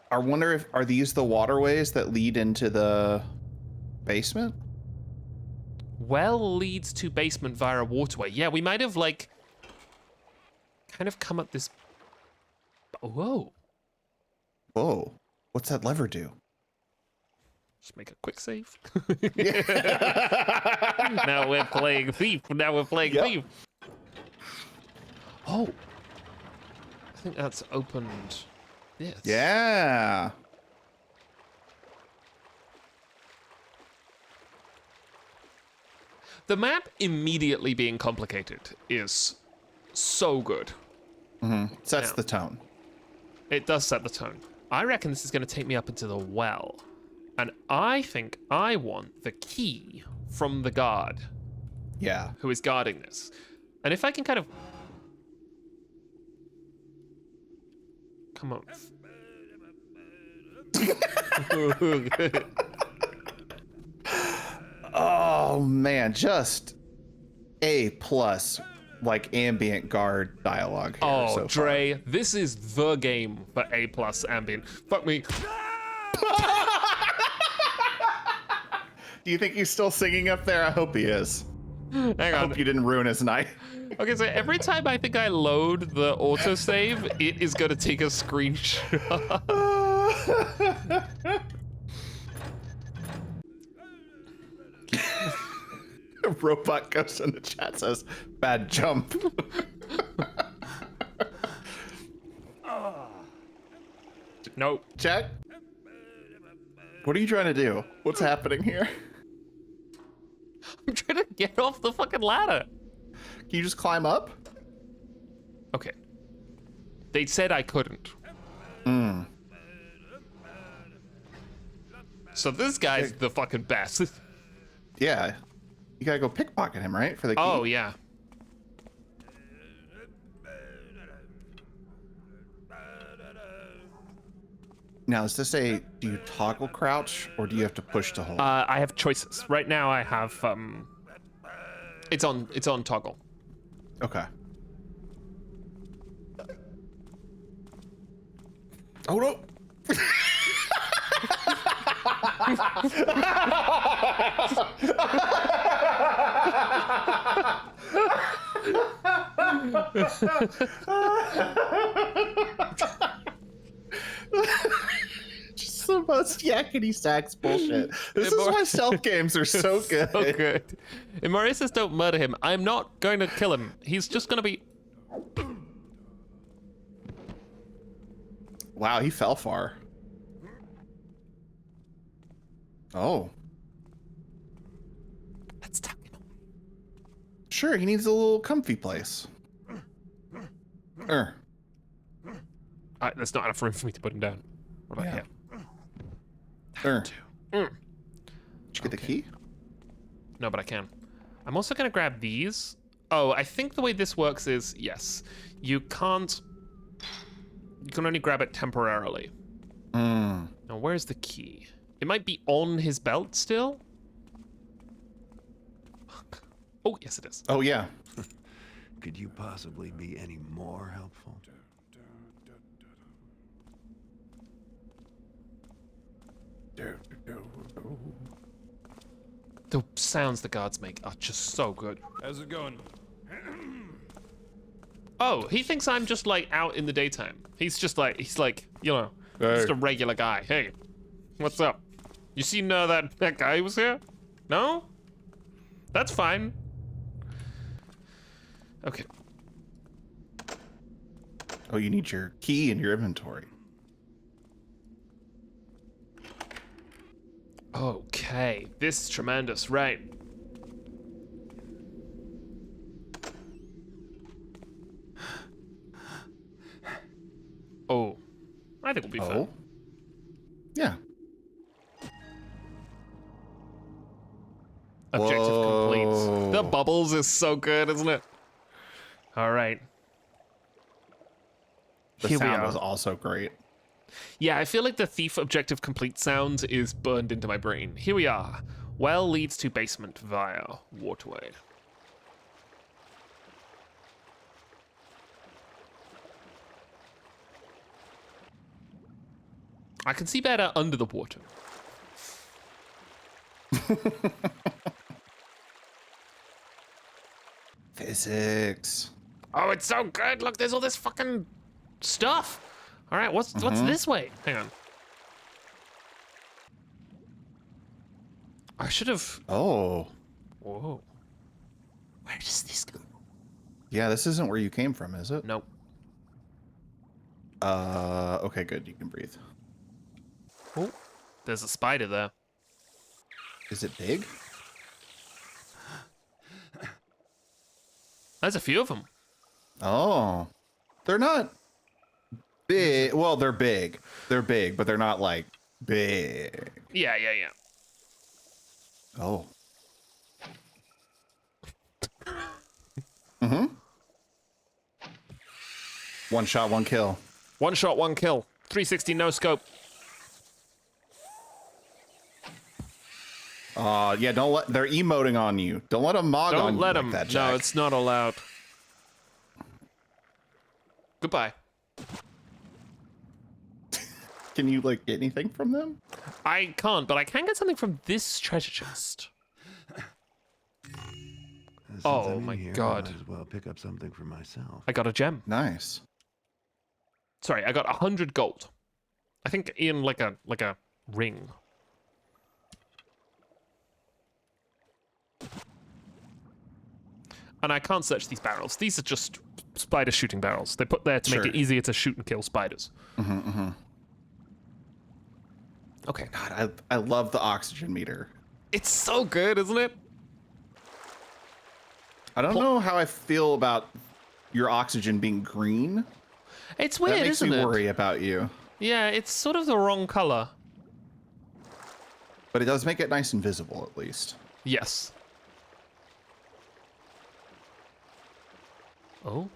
I wonder if are these the waterways that lead into the basement? Well leads to basement via a waterway. Yeah, we might have like kind of come up this. Whoa. Whoa. What's that lever do? Just make a quick save. Now we're playing thief. Thief. Oh. I think that's opened this. Yeah. The map immediately being complicated is so good. Sets Yeah. the tone. It does set the tone. I reckon this is going to take me up into the well. And I think I want the key from the guard Yeah. who is guarding this. And if I can kind of... Come on. Oh man, just A plus like ambient guard dialogue here. Oh, so Dre, this is the game for A+ ambient. Fuck me. Do you think he's still singing up there? I hope he is. Hang I on. hope you didn't ruin his night. Okay, so every time I think I load the autosave, it is going to take a screenshot. Robot Ghost in the chat says, bad jump. Nope. Check. What are you trying to do? What's happening here? I'm trying to get off the fucking ladder. Can you just climb up? Okay. They said I couldn't. So this guy's the fucking best. Yeah. You gotta go pickpocket him, right? For the key? Oh, yeah. Now, is this do you toggle crouch or do you have to push to hold? I have choices. Right now I have, it's on toggle. Okay. Oh no! Just the most yakety sax bullshit. This is why stealth games are so good. So good. If Maurice says don't murder him, I'm not going to kill him. He's just going to be... Wow, he fell far. Oh. Let's tuck him away. Sure, he needs a little comfy place. There's not enough room for me to put him down. What about Yeah. here? Did you get the key? No, but I can. I'm also going to grab these. Oh, I think the way this works is, yes, you can only grab it temporarily. Now, where's the key? It might be on his belt still? Oh, yes, it is. Oh, yeah. Could you possibly be any more helpful? The sounds the guards make are just so good. How's it going? Oh, he thinks I'm just like out in the daytime. He's like, you know, just a regular guy. Hey, what's up? You seen that guy who was here? No? That's fine. Okay. Oh, you need your key in your inventory. Okay, this is tremendous, right? Oh, I think we'll be fine. Yeah. Objective complete. Whoa. The bubbles is so good, isn't it? All right. The Here we sound are. was also great. Yeah, I feel like the thief objective complete sound is burned into my brain. Here we are. Well leads to basement via waterway. I can see better under the water. Physics. Oh, it's so good. Look, there's all this fucking stuff. All right, what's this way? Hang on. I should have... Oh. Whoa. Where does this go? Yeah, this isn't where you came from, is it? Nope. Okay, good. You can breathe. Oh, there's a spider there. Is it big? There's a few of them. Oh. They're not big. Well, they're big. They're big, but they're not like big. Yeah. Oh. Mm-hmm. One shot, one kill. One shot, one kill. 360 no scope. Yeah, don't let, they're emoting on you. Don't let them mog on Don't you let like them. that, No, Jack. it's not allowed. Goodbye. Can you like get anything from them? I can't, but I can get something from this treasure chest. Since Oh I'm in my here, God. I might as well pick up something for myself. I got a gem. Nice. Sorry, I got 100 gold. I think in like a ring. And I can't search these barrels. These are just spider shooting barrels. They put there to make it easier to shoot and kill spiders. Okay. God, I love the oxygen meter. It's so good, isn't it? I don't know how I feel about your oxygen being green. It's weird, That makes isn't me it? worry about you. Yeah, it's sort of the wrong color. But it does make it nice and visible, at least. Yes. Oh.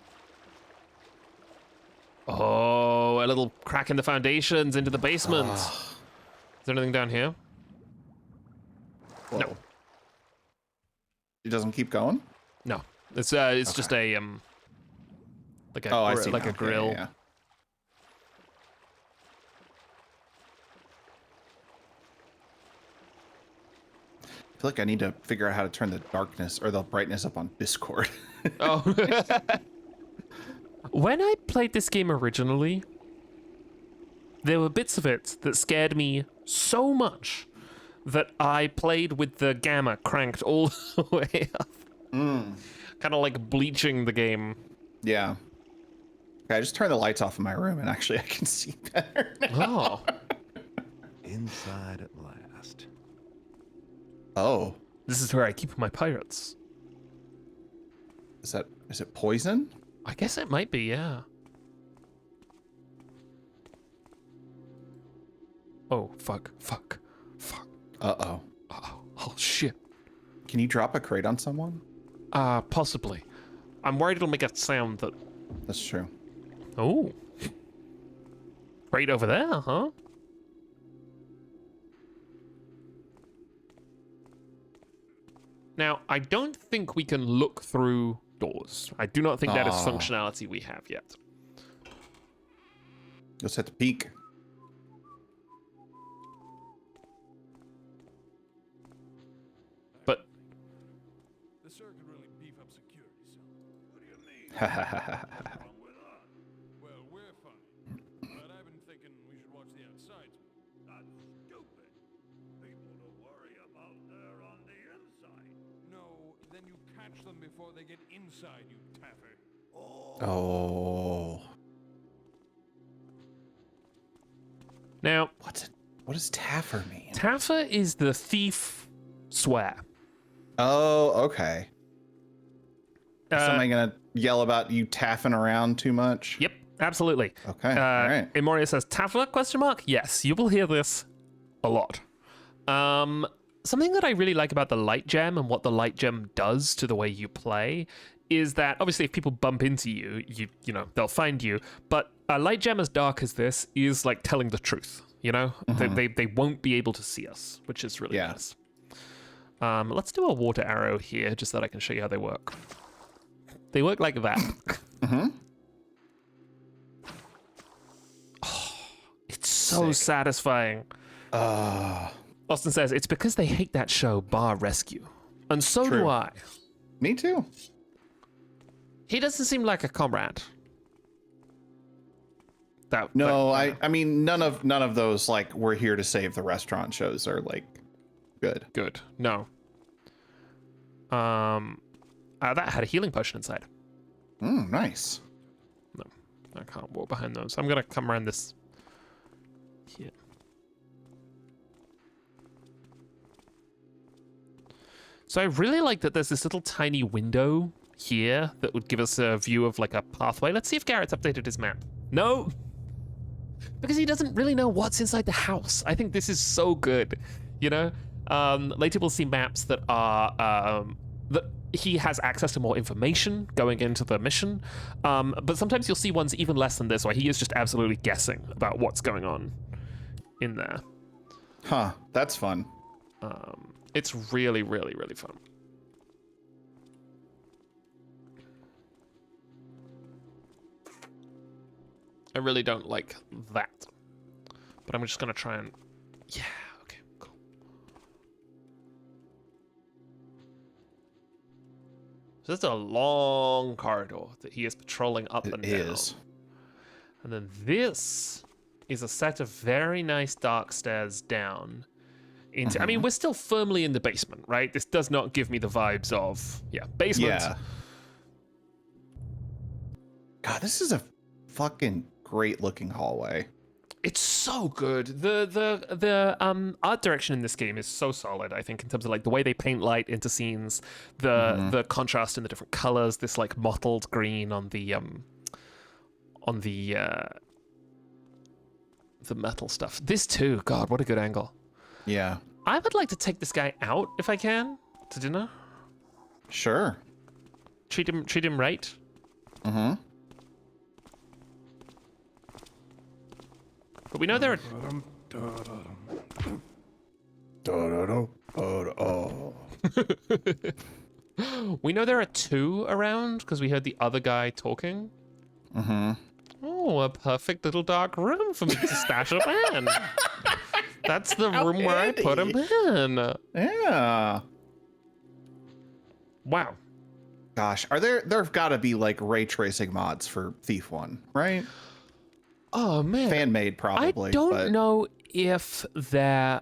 Oh, a little crack in the foundations into the basement. Is there anything down here? Whoa. No. It doesn't keep going? No. It's just a like a I see like now. a grill. Yeah. I feel like I need to figure out how to turn the darkness or the brightness up on Discord. Oh. When I played this game originally, there were bits of it that scared me so much that I played with the gamma cranked all the way up. Kind of like bleaching the game. Yeah. Okay, I just turned the lights off in my room and actually I can see better now. Oh. Inside at last. Oh. This is where I keep my pirates. Is it poison? I guess it might be, yeah. Oh, fuck. Uh-oh. Oh, shit. Can you drop a crate on someone? Possibly. I'm worried it'll make a sound that... That's true. Oh. Right over there, huh? Now, I don't think we can look through doors. I do not think that is functionality we have yet. Just have to peek. But The sir could really beef up security, so. What do you mean? Ha ha ha ha. Wrong with us? Well, we're funny, but I've been thinking we should watch the outside. That's stupid. People to worry about there on the inside. No, then you catch them before they get inside, you taffer. Oh. now, What does Taffer mean? Taffer is the thief swear. Oh, okay. Is somebody gonna yell about you taffing around too much? Yep, absolutely. Okay, all right. Imoria says, Taffer, question mark? Yes, you will hear this a lot. Something that I really like about the light gem and what the light gem does to the way you play is that obviously if people bump into you, you know, they'll find you. But a light gem as dark as this is like telling the truth, you know? They won't be able to see us, which is really nice. Let's do a water arrow here just so that I can show you how they work. They work like that. Oh, it's so satisfying. Austin says, it's because they hate that show, Bar Rescue. And so do True. I. Me too. He doesn't seem like a comrade. No, I mean none of those like we're here to save the restaurant shows are like good. Good. No. That had a healing potion inside. Nice. No, I can't walk behind those. I'm gonna come around this here. So I really like that there's this little tiny window here that would give us a view of like a pathway. Let's see if Garrett's updated his map. No, because he doesn't really know what's inside the house. I think this is so good, you know? Later we'll see maps that are, that he has access to more information going into the mission. But sometimes you'll see ones even less than this, where he is just absolutely guessing about what's going on in there. Huh, that's fun. It's really, really, really fun. I really don't like that. But I'm just gonna try and... Yeah, okay, cool. So this is a long corridor that he is patrolling up and down. It is. And then this is a set of very nice dark stairs down into... I mean, we're still firmly in the basement, right? This does not give me the vibes of... Yeah, basement. Yeah. God, this is a fucking great looking hallway. It's so good. The art direction in this game is so solid, I think, in terms of like the way they paint light into scenes, the contrast in the different colors, this like mottled green on the metal stuff. This too, God, what a good angle. Yeah. I would like to take this guy out if I can to dinner. Sure. Treat him right. Mm-hmm. But we know there are... We know there are two around because we heard the other guy talking. Mm-hmm. Oh, a perfect little dark room for me to stash a man. That's the room where I put him in. Yeah. Wow. Gosh, there've got to be like ray tracing mods for Thief 1, right? Oh man, fan-made probably. I don't know if they're...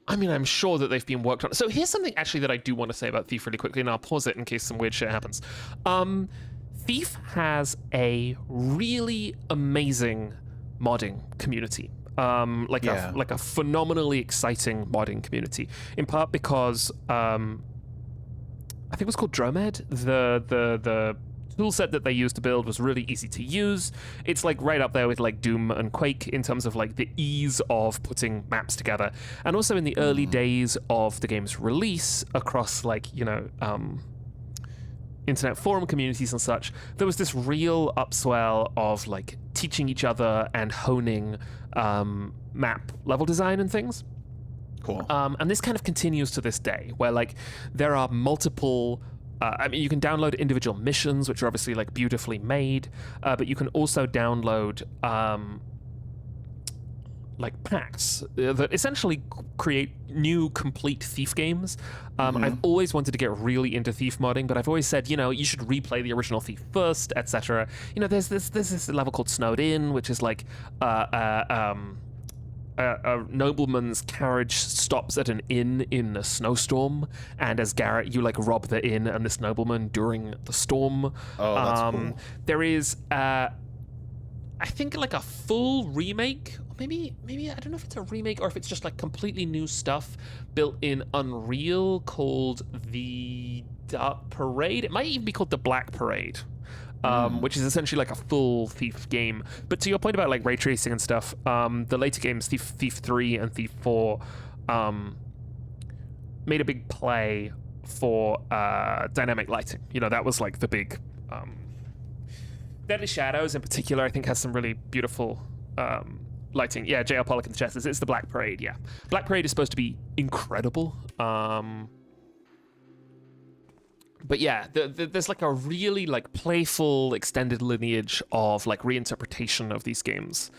I mean, I'm sure that they've been worked on. So here's something actually that I do want to say about Thief really quickly, and I'll pause it in case some weird shit happens. Thief has a really amazing modding community. Like a phenomenally exciting modding community. In part because I think it was called Dromed. The tool set that they used to build was really easy to use. It's like right up there with like Doom and Quake in terms of like the ease of putting maps together. And also in the early days of the game's release across like, internet forum communities and such, there was this real upswell of like teaching each other and honing map level design and things. Cool. And this kind of continues to this day, where like there are multiple... I mean, you can download individual missions, which are obviously like beautifully made, but you can also download like packs that essentially create new complete Thief games. I've always wanted to get really into Thief modding, but I've always said, you should replay the original Thief first, etc. There's this level called Snowed In, which is like a nobleman's carriage stops at an inn in a snowstorm, and as Garrett, you like rob the inn and this nobleman during the storm. Oh, that's cool. There is, I think, like a full remake. Maybe I don't know if it's a remake or if it's just like completely new stuff built in Unreal called the Dark Parade. It might even be called the Black Parade. Which is essentially like a full Thief game. But to your point about like ray tracing and stuff, the later games, Thief 3 and Thief 4, made a big play for dynamic lighting. That was like the big... Deadly Shadows in particular, I think, has some really beautiful lighting. Yeah, J.L. Pollock in the chat. It's the Black Parade, yeah. Black Parade is supposed to be incredible. But yeah, there's like a really like playful extended lineage of like reinterpretation of these games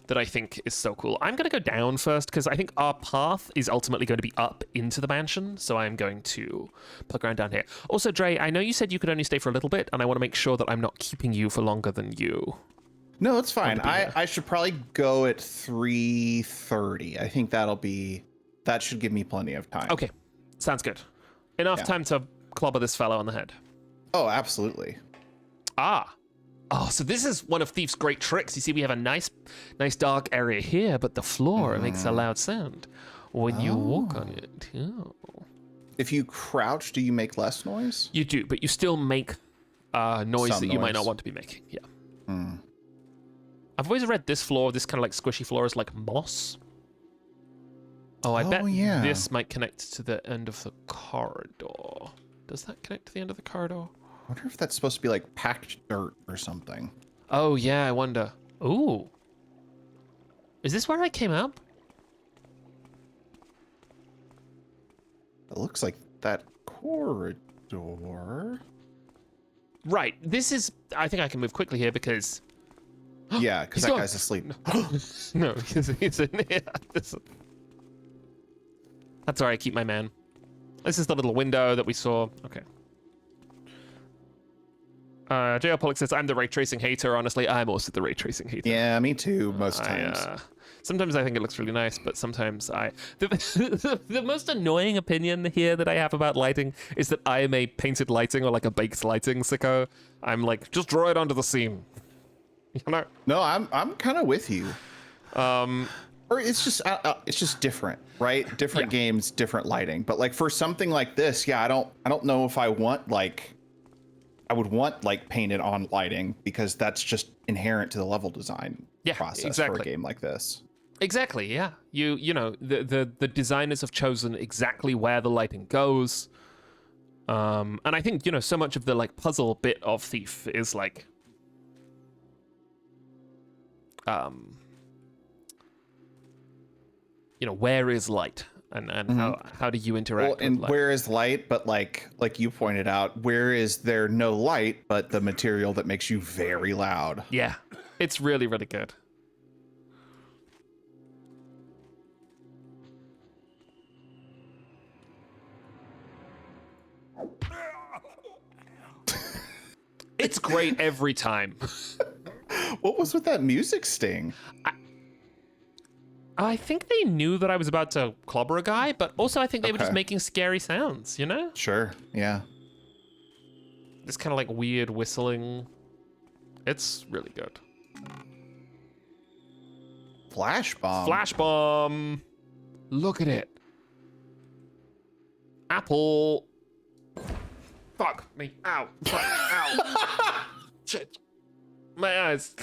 that I think is so cool. I'm going to go down first because I think our path is ultimately going to be up into the mansion. So I'm going to plug around down here. Also, Dre, I know you said you could only stay for a little bit, and I want to make sure that I'm not keeping you for longer than you. No, it's fine. I should probably go at 3:30. I think that should give me plenty of time. Okay, sounds good. Enough time to clobber this fellow on the head. Oh, absolutely. So this is one of Thief's great tricks. You see, we have a nice dark area here, but the floor makes a loud sound when you walk on it. Oh. If you crouch, do you make less noise? You do, but you still make noise that you might not want to be making. Yeah. I've always read this floor, this kind of like squishy floor, as like moss. Oh, I bet this might connect to the end of the corridor. Does that connect to the end of the corridor? I wonder if that's supposed to be like packed dirt or something. Oh, yeah, I wonder. Ooh. Is this where I came up? It looks like that corridor. Right. This is... I think I can move quickly here because Yeah, because He's that gone. guy's asleep. No, he's in here. That's where I keep my man. This is the little window that we saw. Okay. JL Pollock says, I'm the ray tracing hater. Honestly, I'm also the ray tracing hater. Yeah, me too, most times. Sometimes I think it looks really nice, but sometimes the most annoying opinion here that I have about lighting is that I am a painted lighting or like a baked lighting sicko. I'm like, just draw it onto the scene. You know? No, I'm kind of with you. Or it's just different, right? Different games, different lighting. But like for something like this, yeah, I don't know if I would want like painted on lighting because that's just inherent to the level design process for a game like this. Exactly, yeah. You know, the designers have chosen exactly where the lighting goes. And I think, you know, so much of the like puzzle bit of Thief is like you know, where is light? And how do you interact with light? Where is light, but like you pointed out, where is there no light but the material that makes you very loud? Yeah. It's really, really good. It's great every time. What was with that music sting? I think they knew that I was about to clobber a guy, but also I think they were just making scary sounds, you know? Sure, yeah. This kind of like weird whistling. It's really good. Flash bomb. Flash bomb. Look at it. Apple. Fuck me. Ow. Fuck. Ow. Shit. My eyes.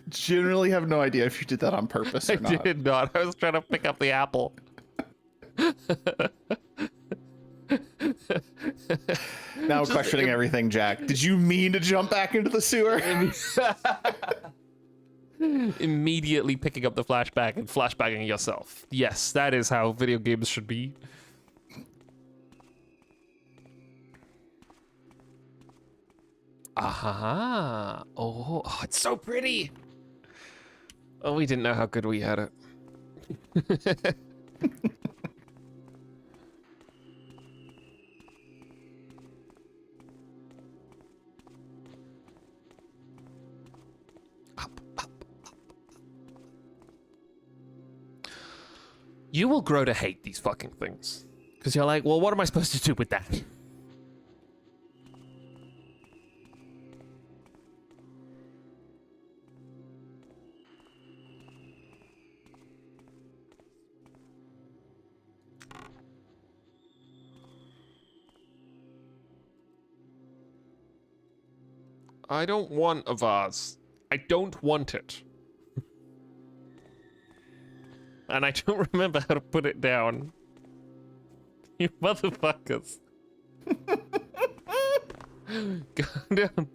Generally have no idea if you did that on purpose or not. I did not. I was trying to pick up the apple. Now questioning everything, Jack. Did you mean to jump back into the sewer? Immediately picking up the flashback and flashbacking yourself. Yes, that is how video games should be. Aha. Oh, it's so pretty. Oh, we didn't know how good we had it. You will grow to hate these fucking things. Because you're like, well, what am I supposed to do with that? I don't want a vase. I don't want it. And I don't remember how to put it down. You motherfuckers. Go down.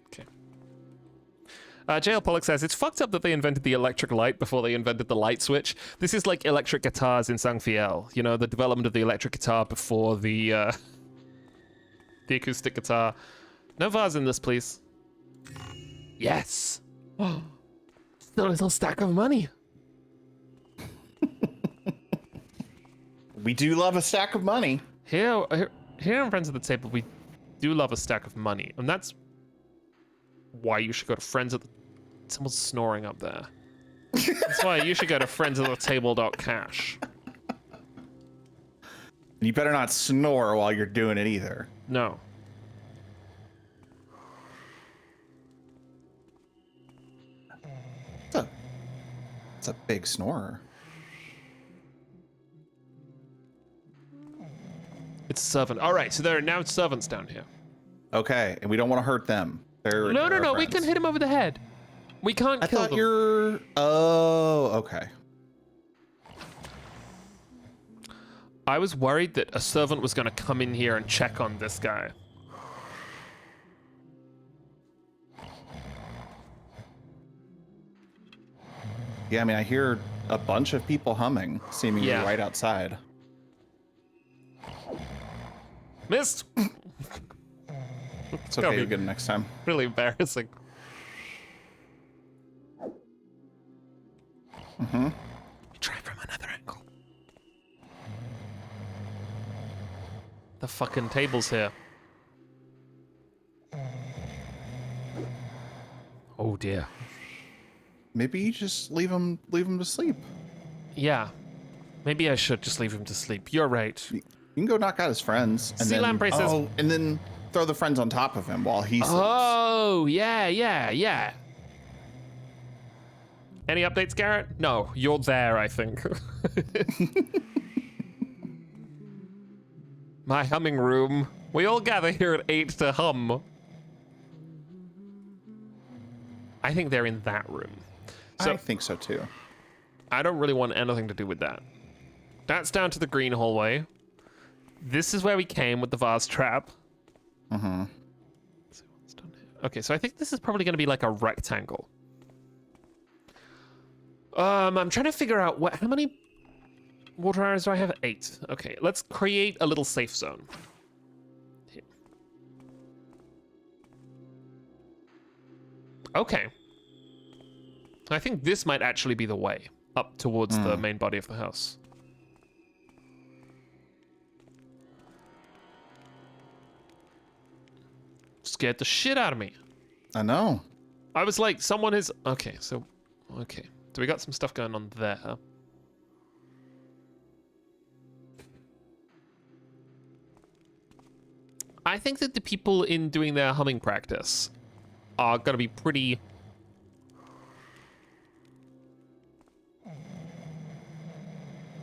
Okay. JL Pollock says, it's fucked up that they invented the electric light before they invented the light switch. This is like electric guitars in Sangfiel. You know, the development of the electric guitar before the acoustic guitar. No vase in this, please. Yes. Still a little stack of money. We do love a stack of money. Here on Friends at the Table, we do love a stack of money. And that's why you should go to Friends at the... Someone's snoring up there. That's why you should go to friendsattetable.cash. You better not snore while you're doing it either. No. It's a big snorer. It's a servant. All right, so there are now servants down here. Okay, and we don't want to hurt them. They're No. our We friends. can hit him over the head. We can't I kill thought them. you're... Oh, okay. I was worried that a servant was going to come in here and check on this guy. Yeah, I mean, I hear a bunch of people humming, seemingly Yeah. right outside. Missed. It's okay, you'll get them next time. Really embarrassing. Mm-hmm. Try from another angle. The fucking table's here. Oh dear. Maybe you just leave him to sleep. Yeah. Maybe I should just leave him to sleep. You're right. You can go knock out his friends. And Sea then, Lamprey says... and then throw the friends on top of him while he sleeps. Oh, yeah. Any updates, Garrett? No, you're there, I think. My humming room. We all gather here at 8 to hum. I think they're in that room. So, I think so too. I don't really want anything to do with that. That's down to the green hallway. This is where we came with the vase trap. Mm-hmm. Okay, so I think this is probably going to be like a rectangle. I'm trying to figure out how many water arrows do I have? 8. Okay, let's create a little safe zone. Here. Okay. I think this might actually be the way up towards the main body of the house. Scared the shit out of me. I know. I was like, someone is... Okay, so... Okay. So we got some stuff going on there. I think that the people in doing their humming practice are going to be pretty...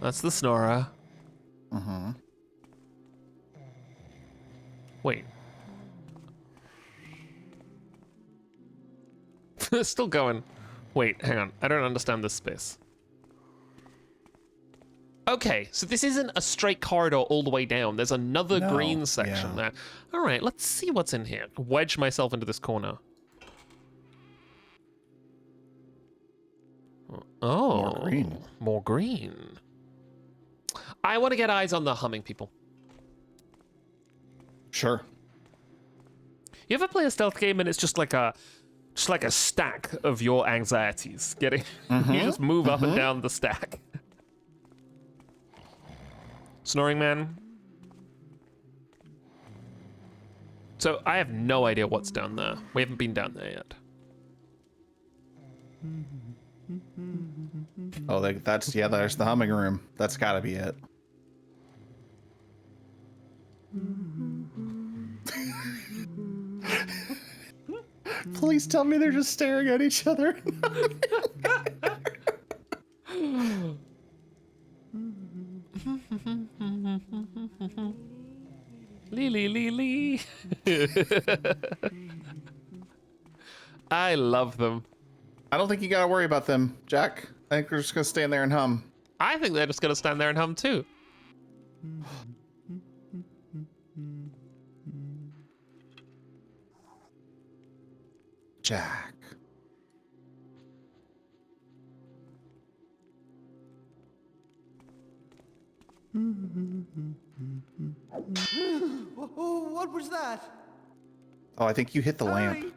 That's the snorer. Mm-hmm. Wait. Still going. Wait, hang on. I don't understand this space. Okay, so this isn't a straight corridor all the way down. There's another green section there. All right, let's see what's in here. Wedge myself into this corner. Oh. More green. More green. I want to get eyes on the humming people. Sure. You ever play a stealth game and it's just like a stack of your anxieties getting you just move up and down the stack. Snoring man. So I have no idea what's down there. We haven't been down there yet. Oh, that's yeah. There's the humming room. That's got to be it. Please tell me they're just staring at each other. Lee. I love them. I don't think you gotta worry about them, Jack. I think we're just gonna stand there and hum. I think they're just gonna stand there and hum too. Jack. What was that? Oh, I think you hit the lamp.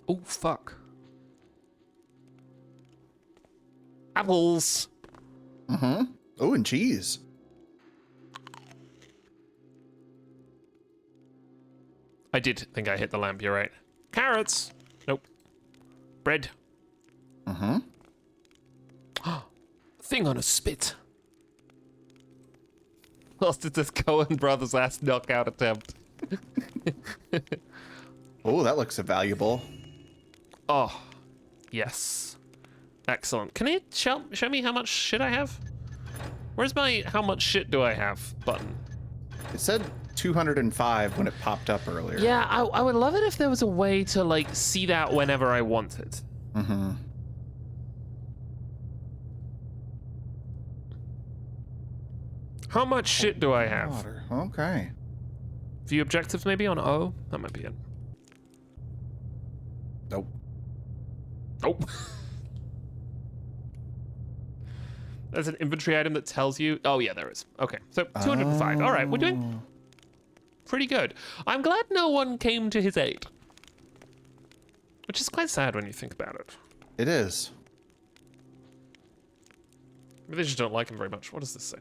Oh, fuck. Apples. Mm-hmm. Oh, and cheese. I did think I hit the lamp, you're right. Carrots. Nope. Bread. Mm-hmm. Thing on a spit. Lost it this Coen Brothers ass knockout attempt. Oh, that looks valuable. Oh, yes. Excellent. Can you show me how much shit I have? Where's my how much shit do I have button? It said 205 when it popped up earlier. Yeah, I would love it if there was a way to like see that whenever I wanted. Mm-hmm. How much shit do I have? Water. Okay. View objectives maybe on O? That might be it. Nope. Nope. There's an inventory item that tells you. Oh, yeah, there is. Okay, so 205. All right, we're doing pretty good. I'm glad no one came to his aid. Which is quite sad when you think about it. It is. Maybe they just don't like him very much. What does this say?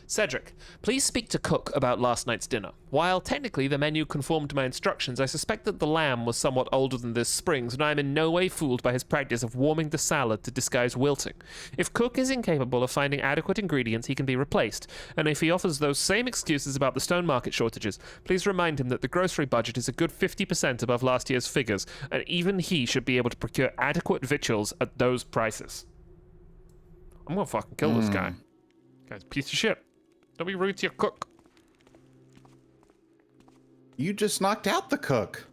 Cedric, please speak to Cook about last night's dinner. While technically the menu conformed to my instructions, I suspect that the lamb was somewhat older than this springs, and I am in no way fooled by his practice of warming the salad to disguise wilting. If Cook is incapable of finding adequate ingredients, he can be replaced, and if he offers those same excuses about the stone market shortages, please remind him that the grocery budget is a good 50% above last year's figures, and even he should be able to procure adequate victuals at those prices. I'm gonna fucking kill this guy. Guy's a piece of shit. Don't be rude to your cook. You just knocked out the cook.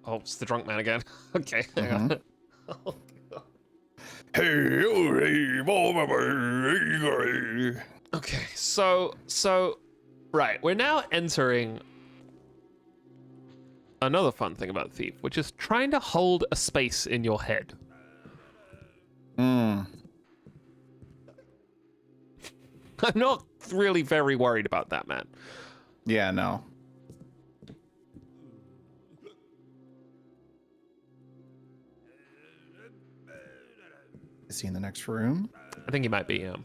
Oh, it's the drunk man again. Okay, hang on. Oh, God. Okay, so, right, we're now entering another fun thing about Thief, which is trying to hold a space in your head. I'm not really very worried about that, man. Yeah, no. Is he in the next room? I think he might be, I'm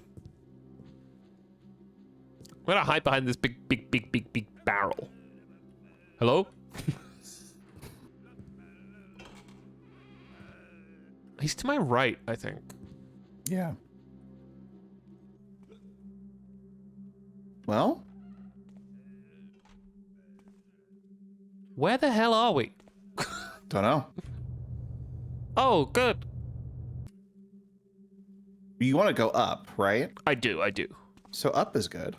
gonna hide behind this big barrel. Hello? He's to my right, I think. Yeah. Well? Where the hell are we? Don't know. Oh, good. You want to go up, right? I do. So up is good.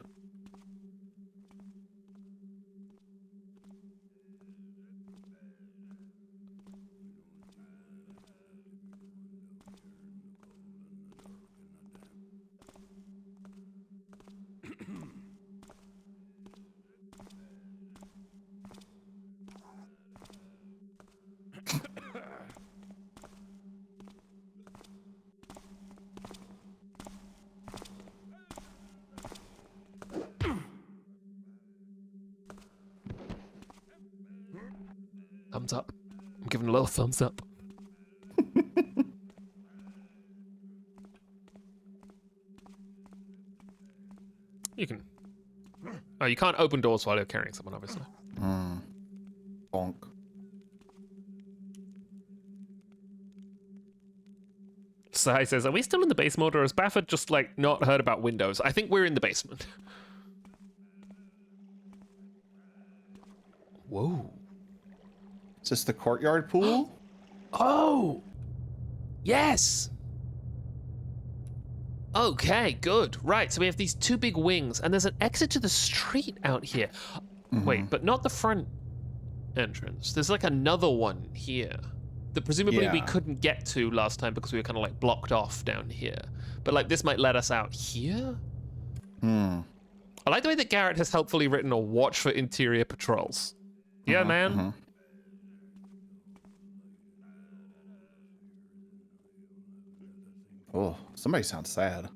Thumbs up. I'm giving a little thumbs up. You can. Oh, you can't open doors while you're carrying someone, obviously. Bonk. Sai says, are we still in the base mode, or has Baffert just, like, not heard about Windows? I think we're in the basement. Whoa. Is this the courtyard pool? Oh! Yes! Okay, good. Right, so we have these two big wings, and there's an exit to the street out here. Wait, but not the front entrance. There's like another one here that presumably we couldn't get to last time because we were kind of like blocked off down here. But like this might let us out here? I like the way that Garrett has helpfully written a watch for interior patrols. Yeah, man. Oh, somebody sounds sad.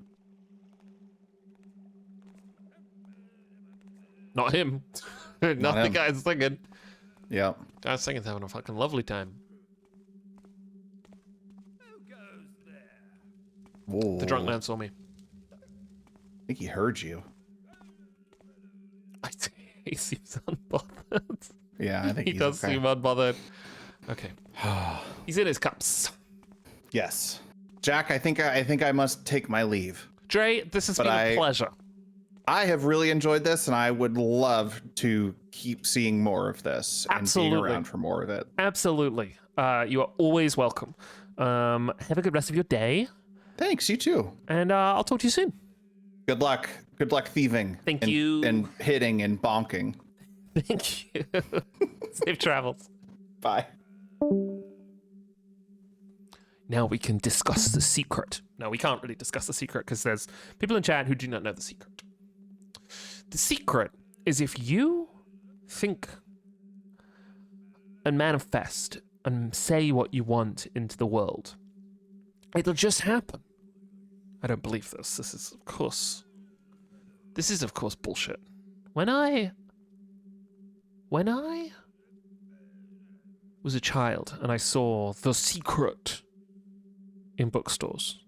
Not him. Not the him. guy singing. Yep. Guy singing's having a fucking lovely time. Whoa. The drunk man saw me. I think he heard you. He seems unbothered. Yeah, I think he he's does okay. seem unbothered. Okay. He's in his cups. Yes. Jack, I think I must take my leave. Dre, this has been a pleasure. I have really enjoyed this, and I would love to keep seeing more of this and being around for more of it. Absolutely. You are always welcome. Have a good rest of your day. Thanks, you too. And I'll talk to you soon. Good luck. Good luck thieving. Thank you. And hitting and bonking. Thank you. Safe travels. Bye. Now we can discuss the secret. No, we can't really discuss the secret because there's people in chat who do not know the secret. The secret is if you think and manifest and say what you want into the world, it'll just happen. I don't believe this. This is, of course, bullshit. When I was a child and I saw The Secret in bookstores,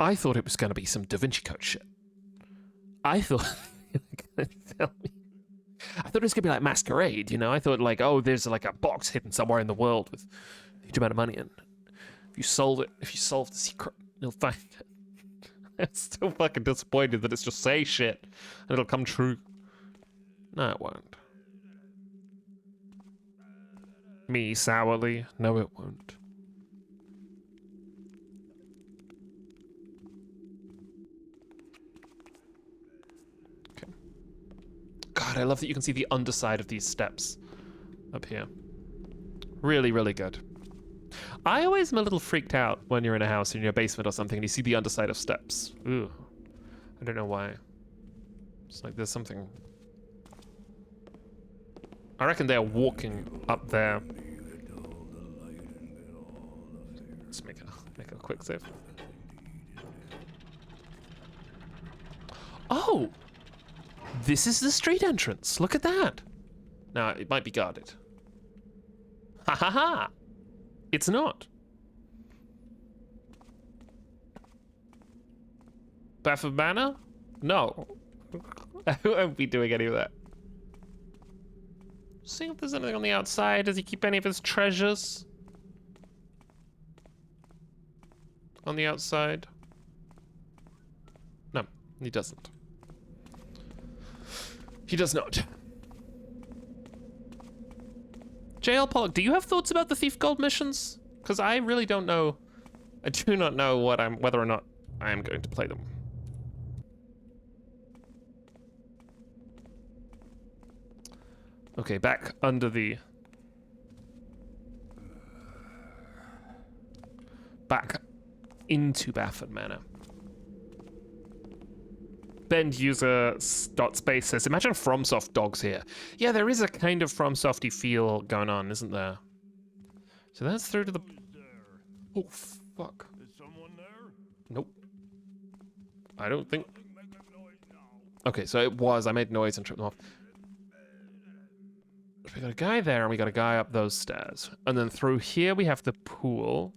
I thought it was going to be some Da Vinci Code shit. I thought it was going to be like Masquerade, you know? I thought like, oh, there's like a box hidden somewhere in the world with a huge amount of money, and if you solve the secret, you'll find it. I'm still fucking disappointed that it's just say shit and it'll come true. No, it won't. Me sourly, no, it won't. Okay. God, I love that you can see the underside of these steps up here. Really, really good. I always am a little freaked out when you're in a house in your basement or something and you see the underside of steps. Ooh. I don't know why. It's like there's something. I reckon they're walking up there. Let's make a quick save. Oh! This is the street entrance. Look at that. Now, it might be guarded. Ha ha ha! It's not. Bath of Manor? No. I won't be doing any of that. See if there's anything on the outside. Does he keep any of his treasures? On the outside? No, he doesn't. He does not. JL Pollock, do you have thoughts about the Thief Gold missions? Because I really don't know. I do not know whether or not I am going to play them. Okay, back under the... Back into Bafford Manor. Bend user dot space says, imagine FromSoft dogs here. Yeah, there is a kind of FromSofty feel going on, isn't there? So that's through to the... Oh, fuck. Is someone there? Nope. I don't think... Okay, so it was. I made noise and tripped them off. We got a guy there, and we got a guy up those stairs. And then through here, we have the pool.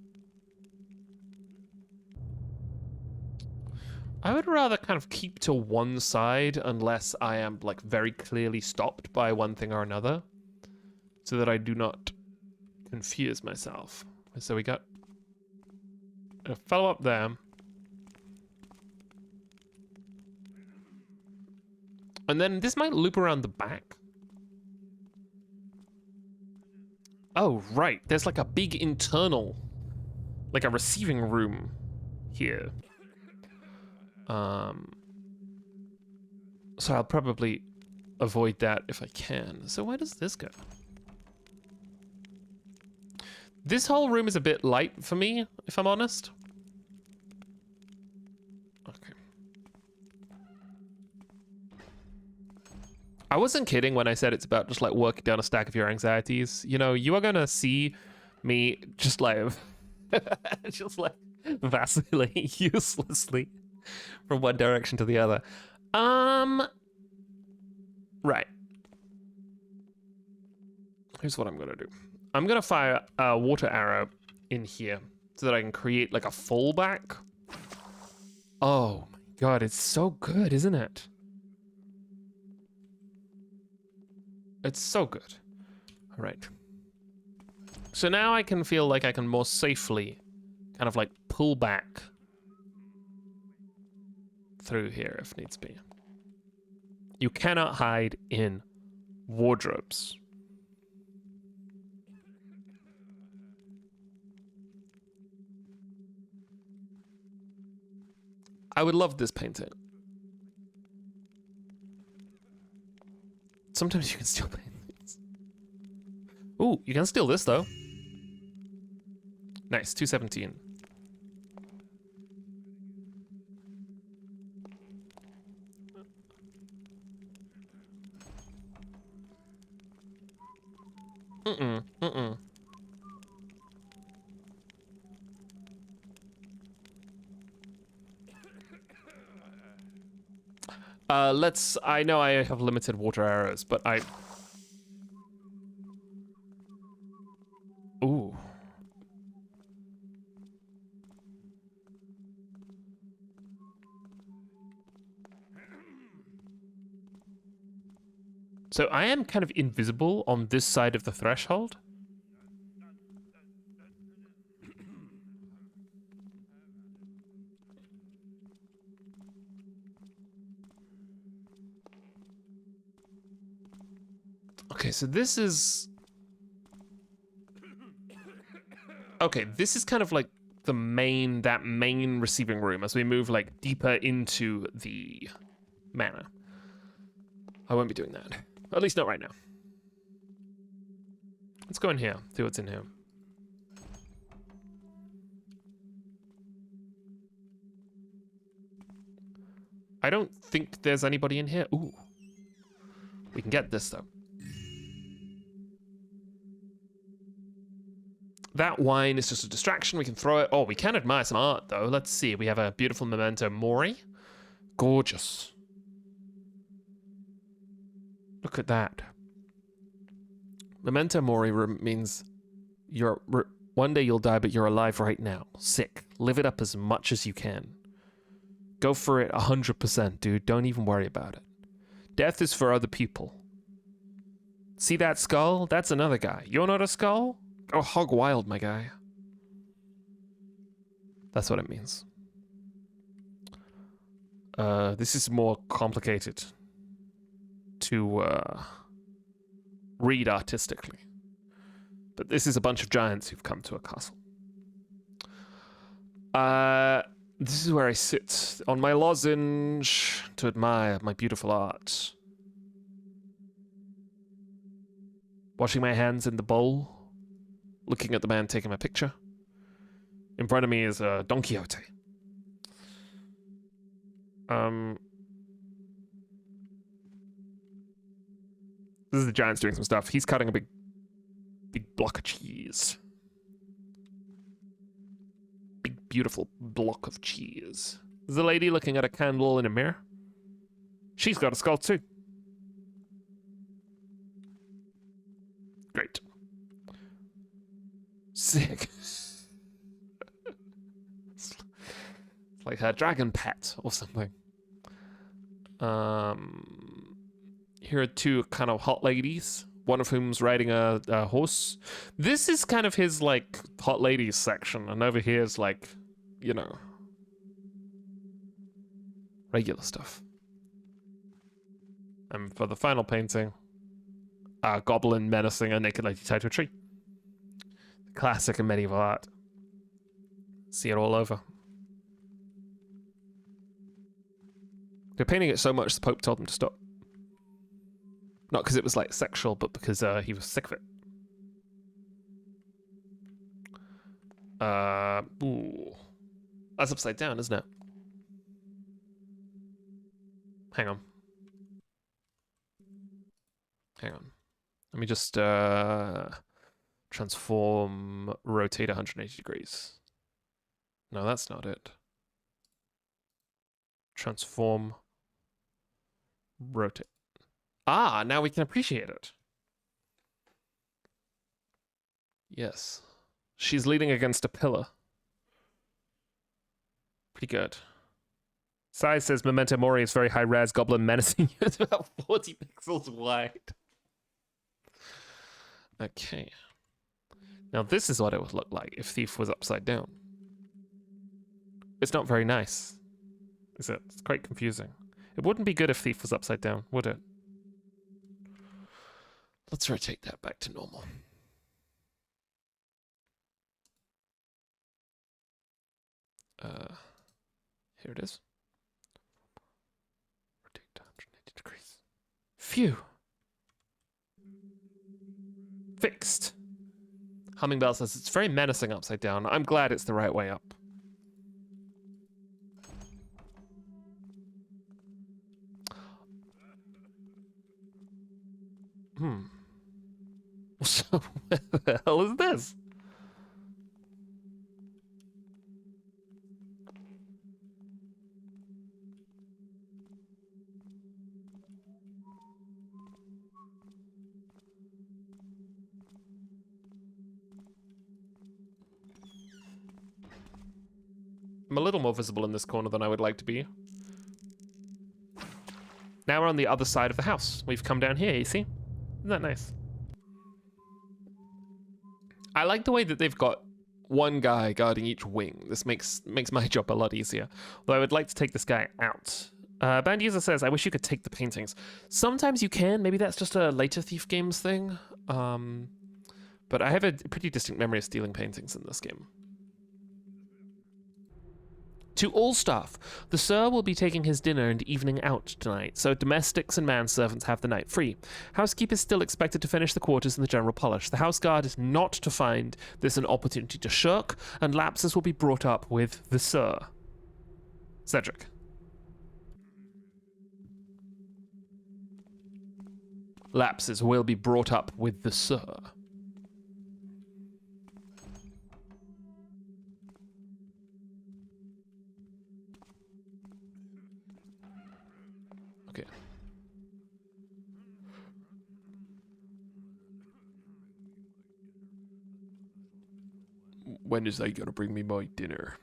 I would rather kind of keep to one side unless I am, like, very clearly stopped by one thing or another, so that I do not confuse myself. So we got a fellow up there. And then this might loop around the back. Oh, right. There's like a big internal, like a receiving room here. So I'll probably avoid that if I can. So where does this go? This whole room is a bit light for me, if I'm honest. Okay. I wasn't kidding when I said it's about just like working down a stack of your anxieties. You know, you are gonna see me just like, just like vacillating uselessly from one direction to the other. Right. Here's what I'm gonna do. I'm gonna fire a water arrow in here so that I can create like a fallback. Oh my god, it's so good, isn't it? It's so good. All right. So now I can feel like I can more safely kind of like pull back through here if needs be. You cannot hide in wardrobes. I would love this painting. Sometimes you can steal paintings. Ooh, you can steal this though. Nice, 217. Mm-mm. Mm-mm. I know I have limited water arrows, but Ooh. So I am kind of invisible on this side of the threshold. Okay, so this is... Okay, this is kind of like that main receiving room as we move like deeper into the manor. I won't be doing that. At least not right now. Let's go in here, see what's in here. I don't think there's anybody in here. Ooh. We can get this though. That wine is just a distraction. We can throw it. Oh, we can admire some art though. Let's see. We have a beautiful memento mori. Gorgeous. Look at that. Memento mori means one day you'll die, but you're alive right now. Sick. Live it up as much as you can. Go for it 100%, dude. Don't even worry about it. Death is for other people. See that skull? That's another guy. You're not a skull? Go hog wild, my guy. That's what it means. This is more complicated to read artistically. But this is a bunch of giants who've come to a castle. This is where I sit on my lozenge to admire my beautiful art. Washing my hands in the bowl, looking at the man taking my picture. In front of me is Don Quixote. This is the giants doing some stuff. He's cutting a big block of cheese. Big, beautiful block of cheese. There's a lady looking at a candle in a mirror. She's got a skull too. Great. Sick. It's like her dragon pet or something. Here are two kind of hot ladies, one of whom's riding a horse. This is kind of his, like, hot ladies section, and over here is, like, you know, regular stuff. And for the final painting, a goblin menacing a naked lady tied to a tree. Classic in medieval art. See it all over. They're painting it so much the Pope told them to stop. Not because it was like sexual, but because he was sick of it. Ooh. That's upside down, isn't it? Hang on. Hang on. Let me just transform, rotate 180 degrees. No, that's not it. Transform, rotate. Ah, now we can appreciate it. Yes. She's leaning against a pillar. Pretty good. Sai says Memento Mori is very high res goblin menacing you. It's about 40 pixels wide. Okay. Now this is what it would look like if Thief was upside down. It's not very nice, is it? It's quite confusing. It wouldn't be good if Thief was upside down, would it? Let's rotate that back to normal. Here it is. Rotate 180 degrees. Phew. Fixed. Humming Bell says it's very menacing upside down. I'm glad it's the right way up. So where the hell is this? I'm a little more visible in this corner than I would like to be. Now we're on the other side of the house. We've come down here, you see? Isn't that nice? I like the way that they've got one guy guarding each wing. This makes my job a lot easier. Although I would like to take this guy out. Band user says, I wish you could take the paintings. Sometimes you can. Maybe that's just a later Thief Games thing. But I have a pretty distinct memory of stealing paintings in this game. To all staff, the Sir will be taking his dinner and evening out tonight, so domestics and manservants have the night free. Housekeep is still expected to finish the quarters and the general polish. The house guard is not to find this an opportunity to shirk, and lapses will be brought up with the Sir. Cedric. Lapses will be brought up with the Sir. Okay. When is they gonna bring me my dinner?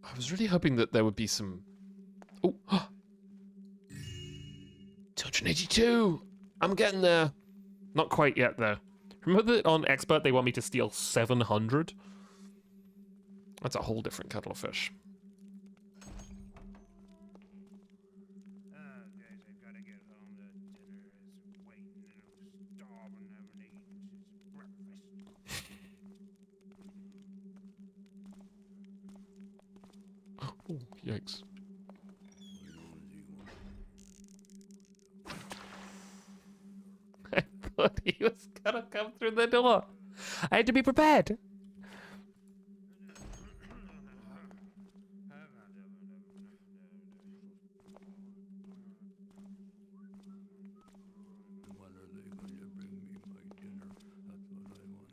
I was really hoping that there would be some... Oh! 282! I'm getting there. Not quite yet, though. Remember that on Expert they want me to steal 700? That's a whole different kettle of fish. Guys, I've got to get home. The dinner is waiting and I'm starving and haven't eaten since breakfast. Oh, yikes. I thought he was gonna come through the door. I had to be prepared.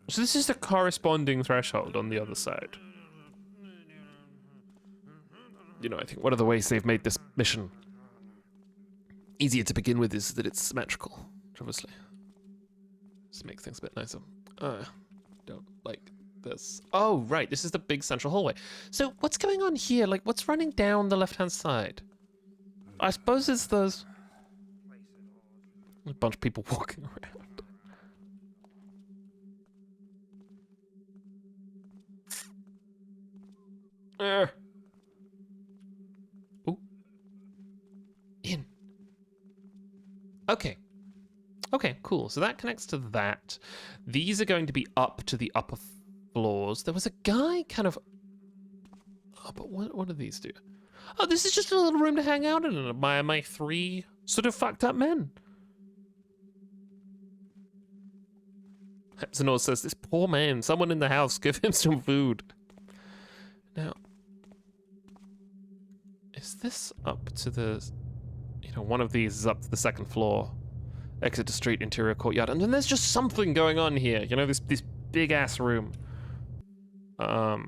So this is the corresponding threshold on the other side. You know, I think one of the ways they've made this mission easier to begin with is that it's symmetrical, obviously. Just makes things a bit nicer. Don't like this. Oh, right, this is the big central hallway. So what's going on here? Like, what's running down the left-hand side? I suppose it's those... A bunch of people walking around. Ooh. In. Okay. Okay, cool. So that connects to that. These are going to be up to the upper floors. There was a guy kind of... Oh, but what do these do? Oh, this is just a little room to hang out in and admire my three sort of fucked up men. Hepzanor says, this poor man, someone in the house, give him some food. Now, is this up to the... You know, one of these is up to the second floor. Exit to street, interior courtyard. And then there's just something going on here. You know, this big-ass room. Oh,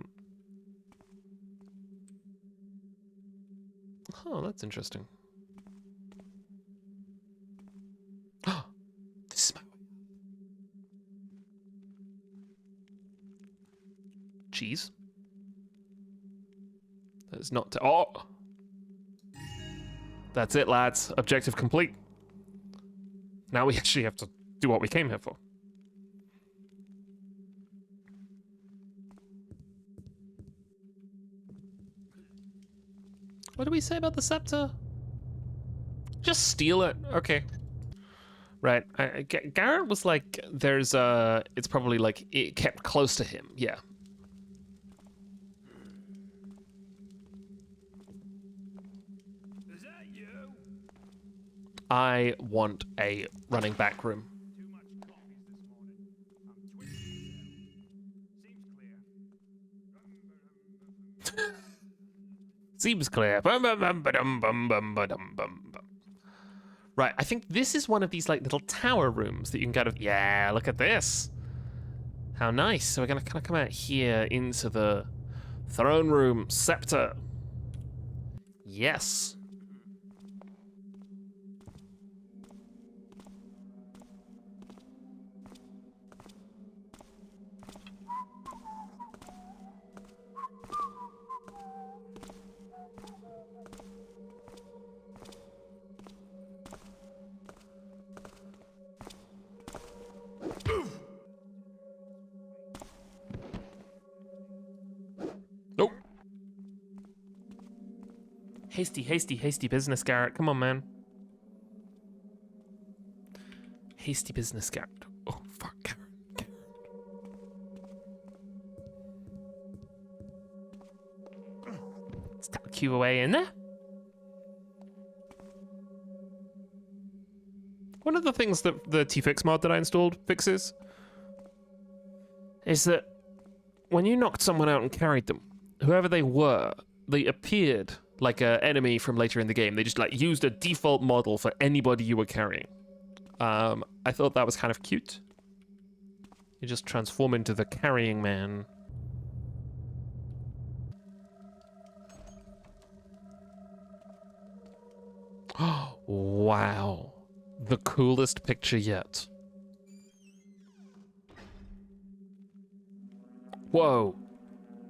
that's interesting. Oh, this is my... Cheese? That is not... Oh! That's it, lads. Objective complete. Now we actually have to do what we came here for. What do we say about the scepter? Just steal it. Okay. Right. Garrett was like, there's it's probably like, it kept close to him. Yeah. Is that you? I want a running back room. Too much coffees this morning. I'm twisted out. Seems clear. Seems clear. Bum, bum, bum, ba-dum, bum, bum, ba-dum, bum, bum. Right, I think this is one of these like little tower rooms that you can kind of, yeah, look at this. How nice. So we're gonna kind of come out here into the throne room, scepter. Yes. Nope. Hasty, hasty, hasty business, Garrett. Come on, man. Hasty business, Garrett. Oh, fuck, Garrett. Let's tuck you away in there. One of the things that the T-Fix mod that I installed fixes is that when you knocked someone out and carried them, whoever they were, they appeared like an enemy from later in the game. They just like used a default model for anybody you were carrying. I thought that was kind of cute. You just transform into the carrying man. Wow. The coolest picture yet. Whoa.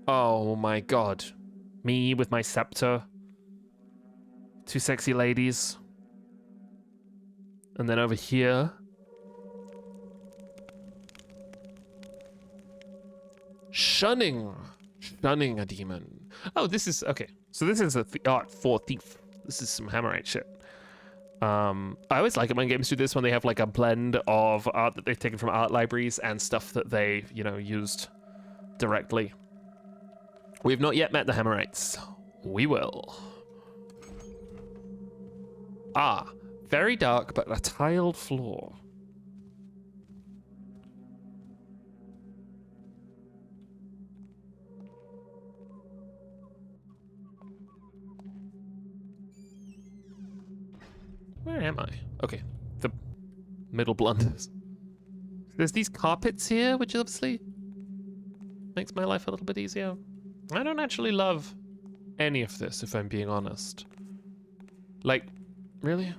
Oh my god. Me with my scepter. Two sexy ladies. And then over here. Shunning a demon. Oh, this is, okay. So this is a art for thief. This is some Hammerite shit. I always like it when games do this, when they have like a blend of art that they've taken from art libraries and stuff that they, you know, used directly. We've not yet met the Hammerites. We will. Ah, very dark, but a tiled floor. Where am I? Okay, the middle blunders. There's these carpets here, which obviously makes my life a little bit easier. I don't actually love any of this, if I'm being honest. Like, really?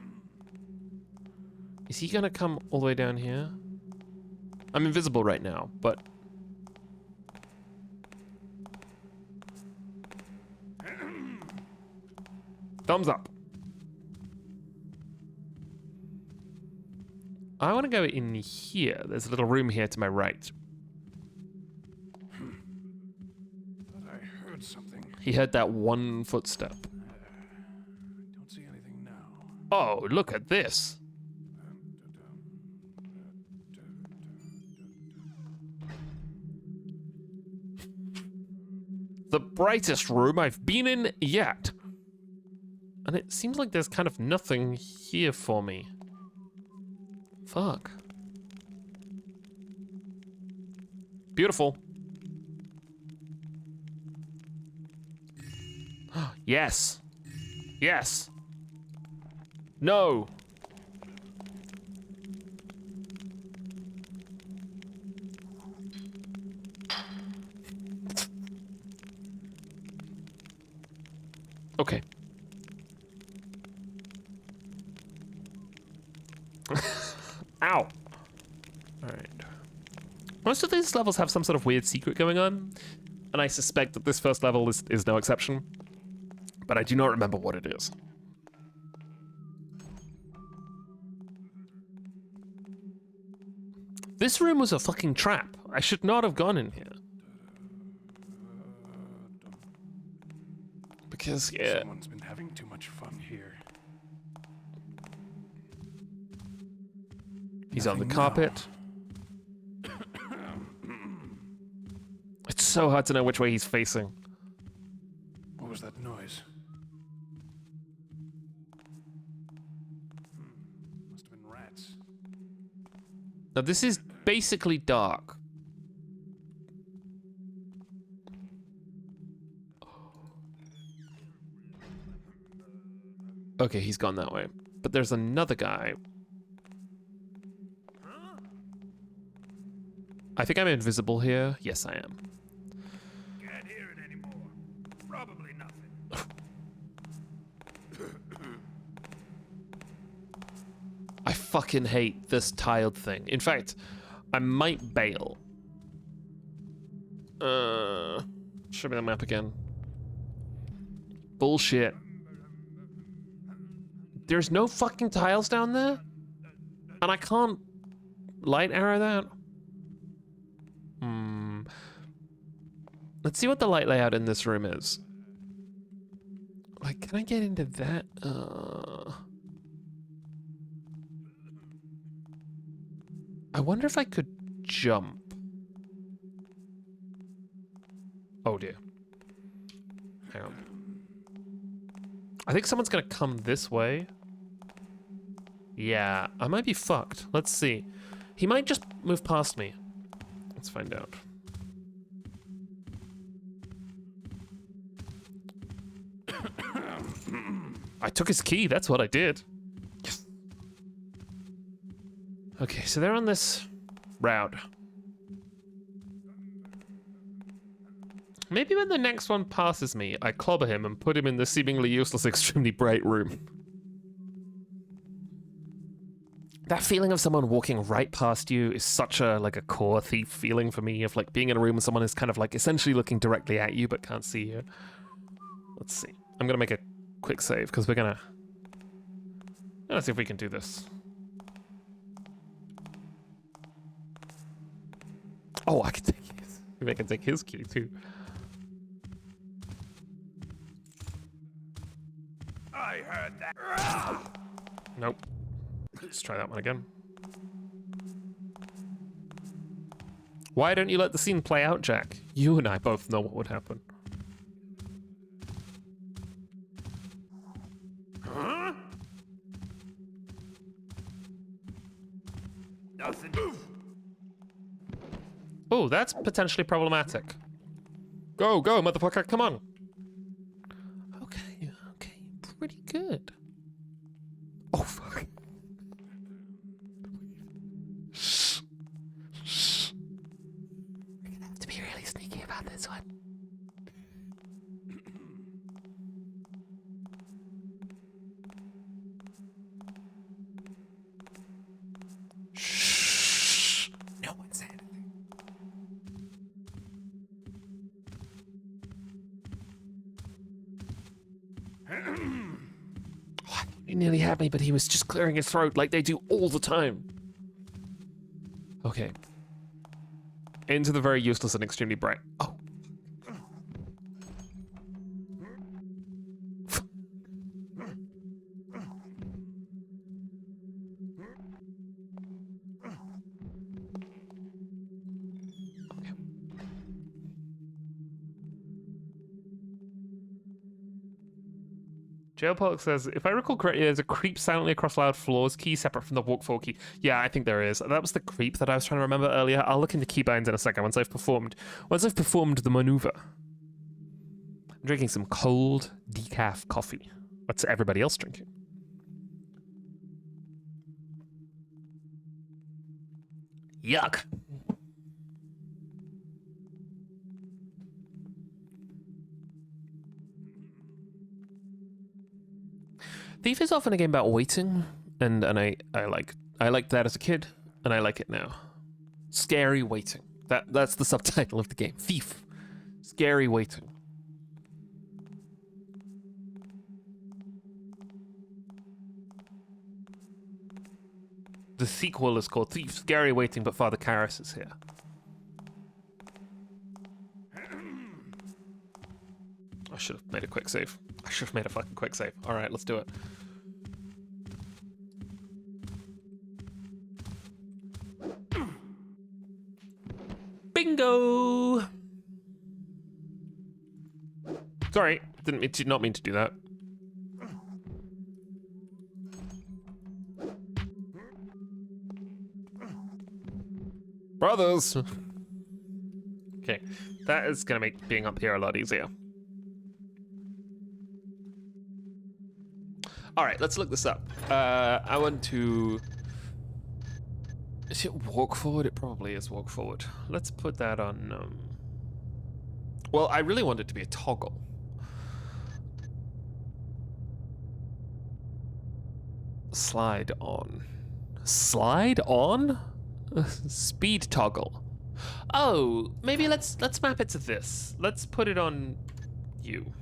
Is he gonna come all the way down here? I'm invisible right now, but... Thumbs up. I want to go in here. There's a little room here to my right. Thought I heard something. He heard that one footstep. Don't see anything now. Oh, look at this. The brightest room I've been in yet. And it seems like there's kind of nothing here for me. Fuck. Beautiful. Yes. Yes. No. Okay. Ow. All right. Most of these levels have some sort of weird secret going on, and I suspect that this first level is no exception, but I do not remember what it is. This room was a fucking trap. I should not have gone in here. Because, yeah. Someone's been having too much fun here. He's on the carpet. It's so hard to know which way he's facing. What was that noise? Must have been rats. Now this is basically dark. Okay, he's gone that way. But but there's another guy. I think I'm invisible here. Yes, I am. Can't hear it anymore. Probably nothing. I fucking hate this tiled thing. In fact, I might bail. Show me the map again. Bullshit. There's no fucking tiles down there? And I can't light arrow that? Let's see what the light layout in this room is. Like, can I get into that? I wonder if I could jump. Oh dear. Hang on. I think someone's gonna come this way. Yeah, I might be fucked. Let's see. He might just move past me. Let's find out. I took his key, that's what I did. Yes. Okay, so they're on this route. Maybe when the next one passes me, I clobber him and put him in the seemingly useless, extremely bright room. That feeling of someone walking right past you is such a, like, a core thief feeling for me, of like being in a room with someone who's kind of like essentially looking directly at you but can't see you. Let's see. I'm gonna make a quick save because we're gonna see if we can do this. Oh, I can take his. Maybe I can take his key too. I heard that. Nope. Let's try that one again. Why don't you let the scene play out, Jack? You and I both know what would happen. Huh? Nothing. Oh, that's potentially problematic. Go, go, motherfucker, come on. Okay, okay, pretty good. Oh, fuck. Shh. Shh. We're gonna have to be really sneaky about this one. Shh. No one said anything. Oh, he nearly had me, but he was just clearing his throat like they do all the time. Okay. Into the very useless and extremely bright. Oh. Okay. Jailpolk says, if I recall correctly, there's a creep silently across loud floors key separate from the walk forward key. Yeah, I think there is. That was the creep that I was trying to remember earlier. I'll look into keybinds in a second once I've performed the maneuver. I'm drinking some cold decaf coffee. What's everybody else drinking? Yuck. Thief is often a game about waiting, and I liked that as a kid, and I like it now. Scary waiting. That's the subtitle of the game. Thief. Scary waiting. The sequel is called Thief, Scary Waiting, but Father Karras is here. I should have made a quick save. I should have made a fucking quick save. All right, let's do it. Bingo! Sorry, did not mean to do that. Brothers! Okay, that is gonna make being up here a lot easier. All right, let's look this up. I want to... Is it walk forward? It probably is walk forward. Let's put that on... Well, I really want it to be a toggle. Slide on. Slide on? Speed toggle. Oh, maybe let's map it to this. Let's put it on you.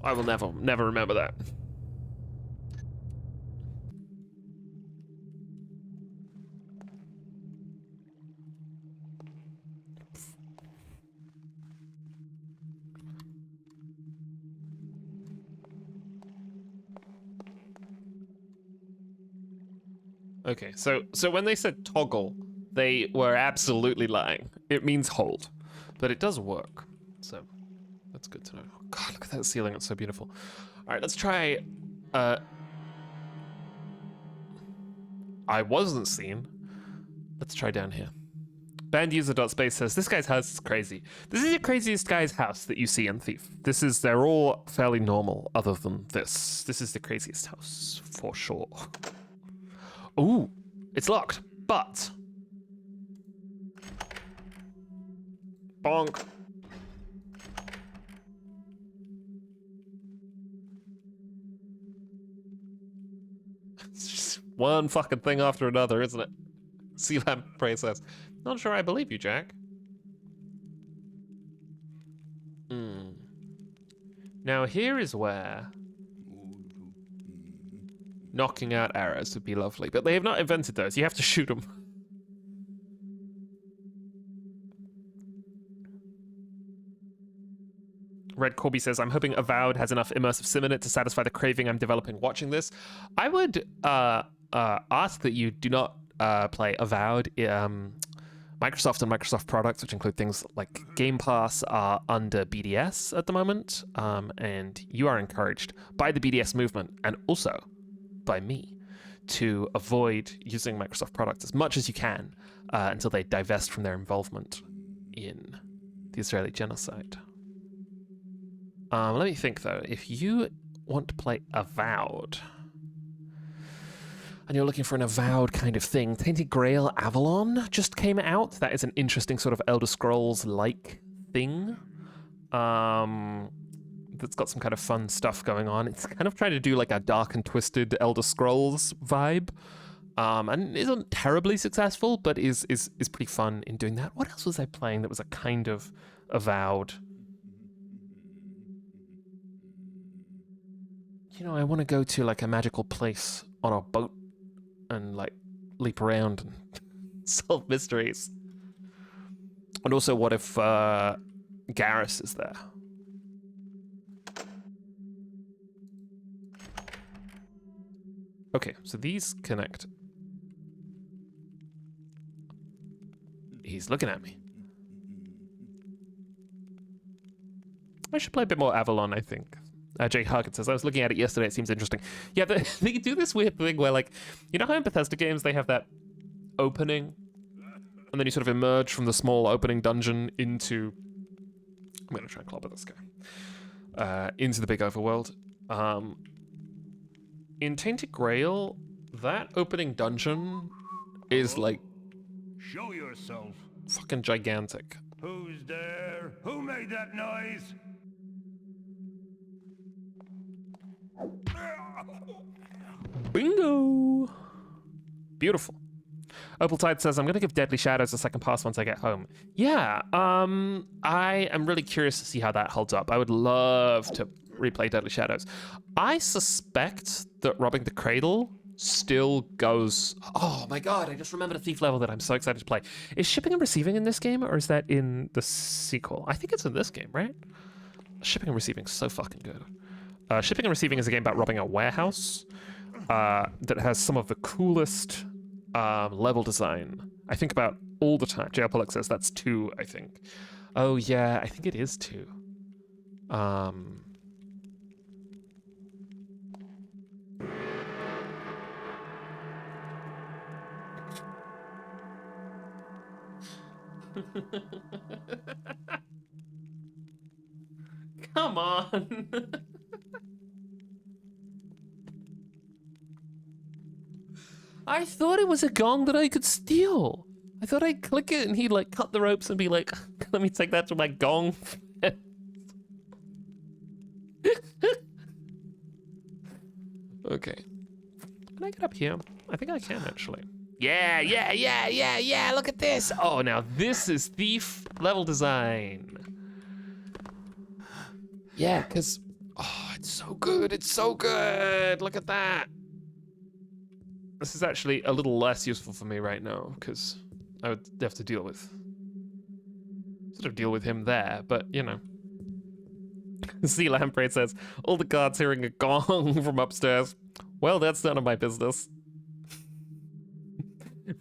I will never remember that. Okay, so when they said toggle, they were absolutely lying. It means hold, but it does work. So that's good to know. Oh God, look at that ceiling, it's so beautiful. All right, let's try, I wasn't seen. Let's try down here. Banduser.space says, this guy's house is crazy. This is the craziest guy's house that you see in Thief. They're all fairly normal other than this. This is the craziest house, for sure. Ooh, it's locked, but... Bonk. It's just one fucking thing after another, isn't it? Sea lamp process. Not sure I believe you, Jack. Now here is where knocking out arrows would be lovely, but they have not invented those. You have to shoot them. Red Corby says, I'm hoping Avowed has enough immersive sim in it to satisfy the craving I'm developing watching this. I would ask that you do not play Avowed. Microsoft and Microsoft products, which include things like Game Pass, are under BDS at the moment, and you are encouraged by the BDS movement and also by me to avoid using Microsoft products as much as you can until they divest from their involvement in the Israeli genocide. Let me think though. If you want to play Avowed, and you're looking for an Avowed kind of thing, Tainted Grail Avalon just came out. That is an interesting sort of Elder Scrolls-like thing. That's got some kind of fun stuff going on. It's kind of trying to do like a dark and twisted Elder Scrolls vibe. And isn't terribly successful, but is pretty fun in doing that. What else was I playing that was a kind of Avowed? You know, I want to go to like a magical place on a boat and like leap around and solve mysteries. And also, what if Garrett is there? Okay, so these connect. He's looking at me. I should play a bit more Avalon, I think. Jake Harkin says, I was looking at it yesterday, it seems interesting. Yeah, they do this weird thing where, like, you know how in Bethesda games they have that opening? And then you sort of emerge from the small opening dungeon into... I'm going to try and clobber this guy. Into the big overworld. In Tainted Grail, that opening dungeon is, like... Show yourself. Fucking gigantic. Who's there? Who made that noise? Bingo! Beautiful. Opal Tide says, I'm going to give Deadly Shadows a second pass once I get home. Yeah, I am really curious to see how that holds up. I would love to replay Deadly Shadows. I suspect that Robbing the Cradle still goes... Oh my god, I just remembered a Thief level that I'm so excited to play. Is shipping and receiving in this game, or is that in the sequel? I think it's in this game, right? Shipping and receiving is so fucking good. Shipping and Receiving is a game about robbing a warehouse that has some of the coolest level design I think about all the time. JL Pollock says that's 2, I think. Oh yeah, I think it is 2. Come on. I thought it was a gong that I could steal. I thought I'd click it and he'd like cut the ropes and be like, let me take that to my gong. Okay. Can I get up here? I think I can actually. Yeah, look at this. Oh, now this is thief level design. Yeah, because, oh, it's so good. It's so good. Look at that. This is actually a little less useful for me right now because I would have to deal with him there, but you know. Sea Lamprey says, all the guards hearing a gong from upstairs. Well, that's none of my business.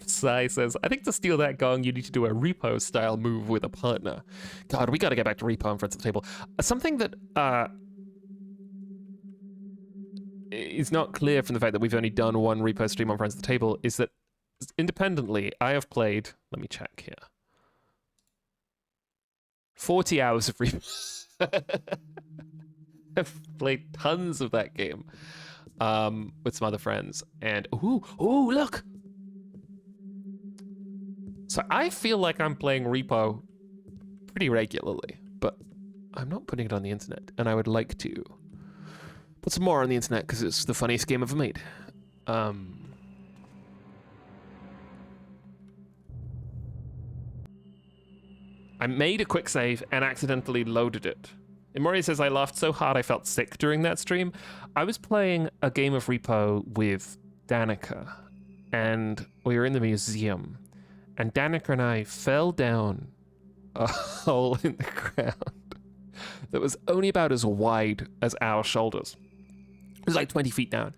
Sai says, I think to steal that gong, you need to do a repo style move with a partner. God, we gotta get back to repo on Friends at the Table. Something that is not clear from the fact that we've only done one repo stream on Friends at the Table is that independently, I have played, let me check here, 40 hours of repo. I've played tons of that game with some other friends, and ooh, look! So I feel like I'm playing repo pretty regularly, but I'm not putting it on the internet, and I would like to put some more on the internet because it's the funniest game ever made. I made a quick save and accidentally loaded it. Imori says, I laughed so hard I felt sick during that stream. I was playing a game of repo with Danica, and we were in the museum, and Danica and I fell down a hole in the ground that was only about as wide as our shoulders. It was like 20 feet down.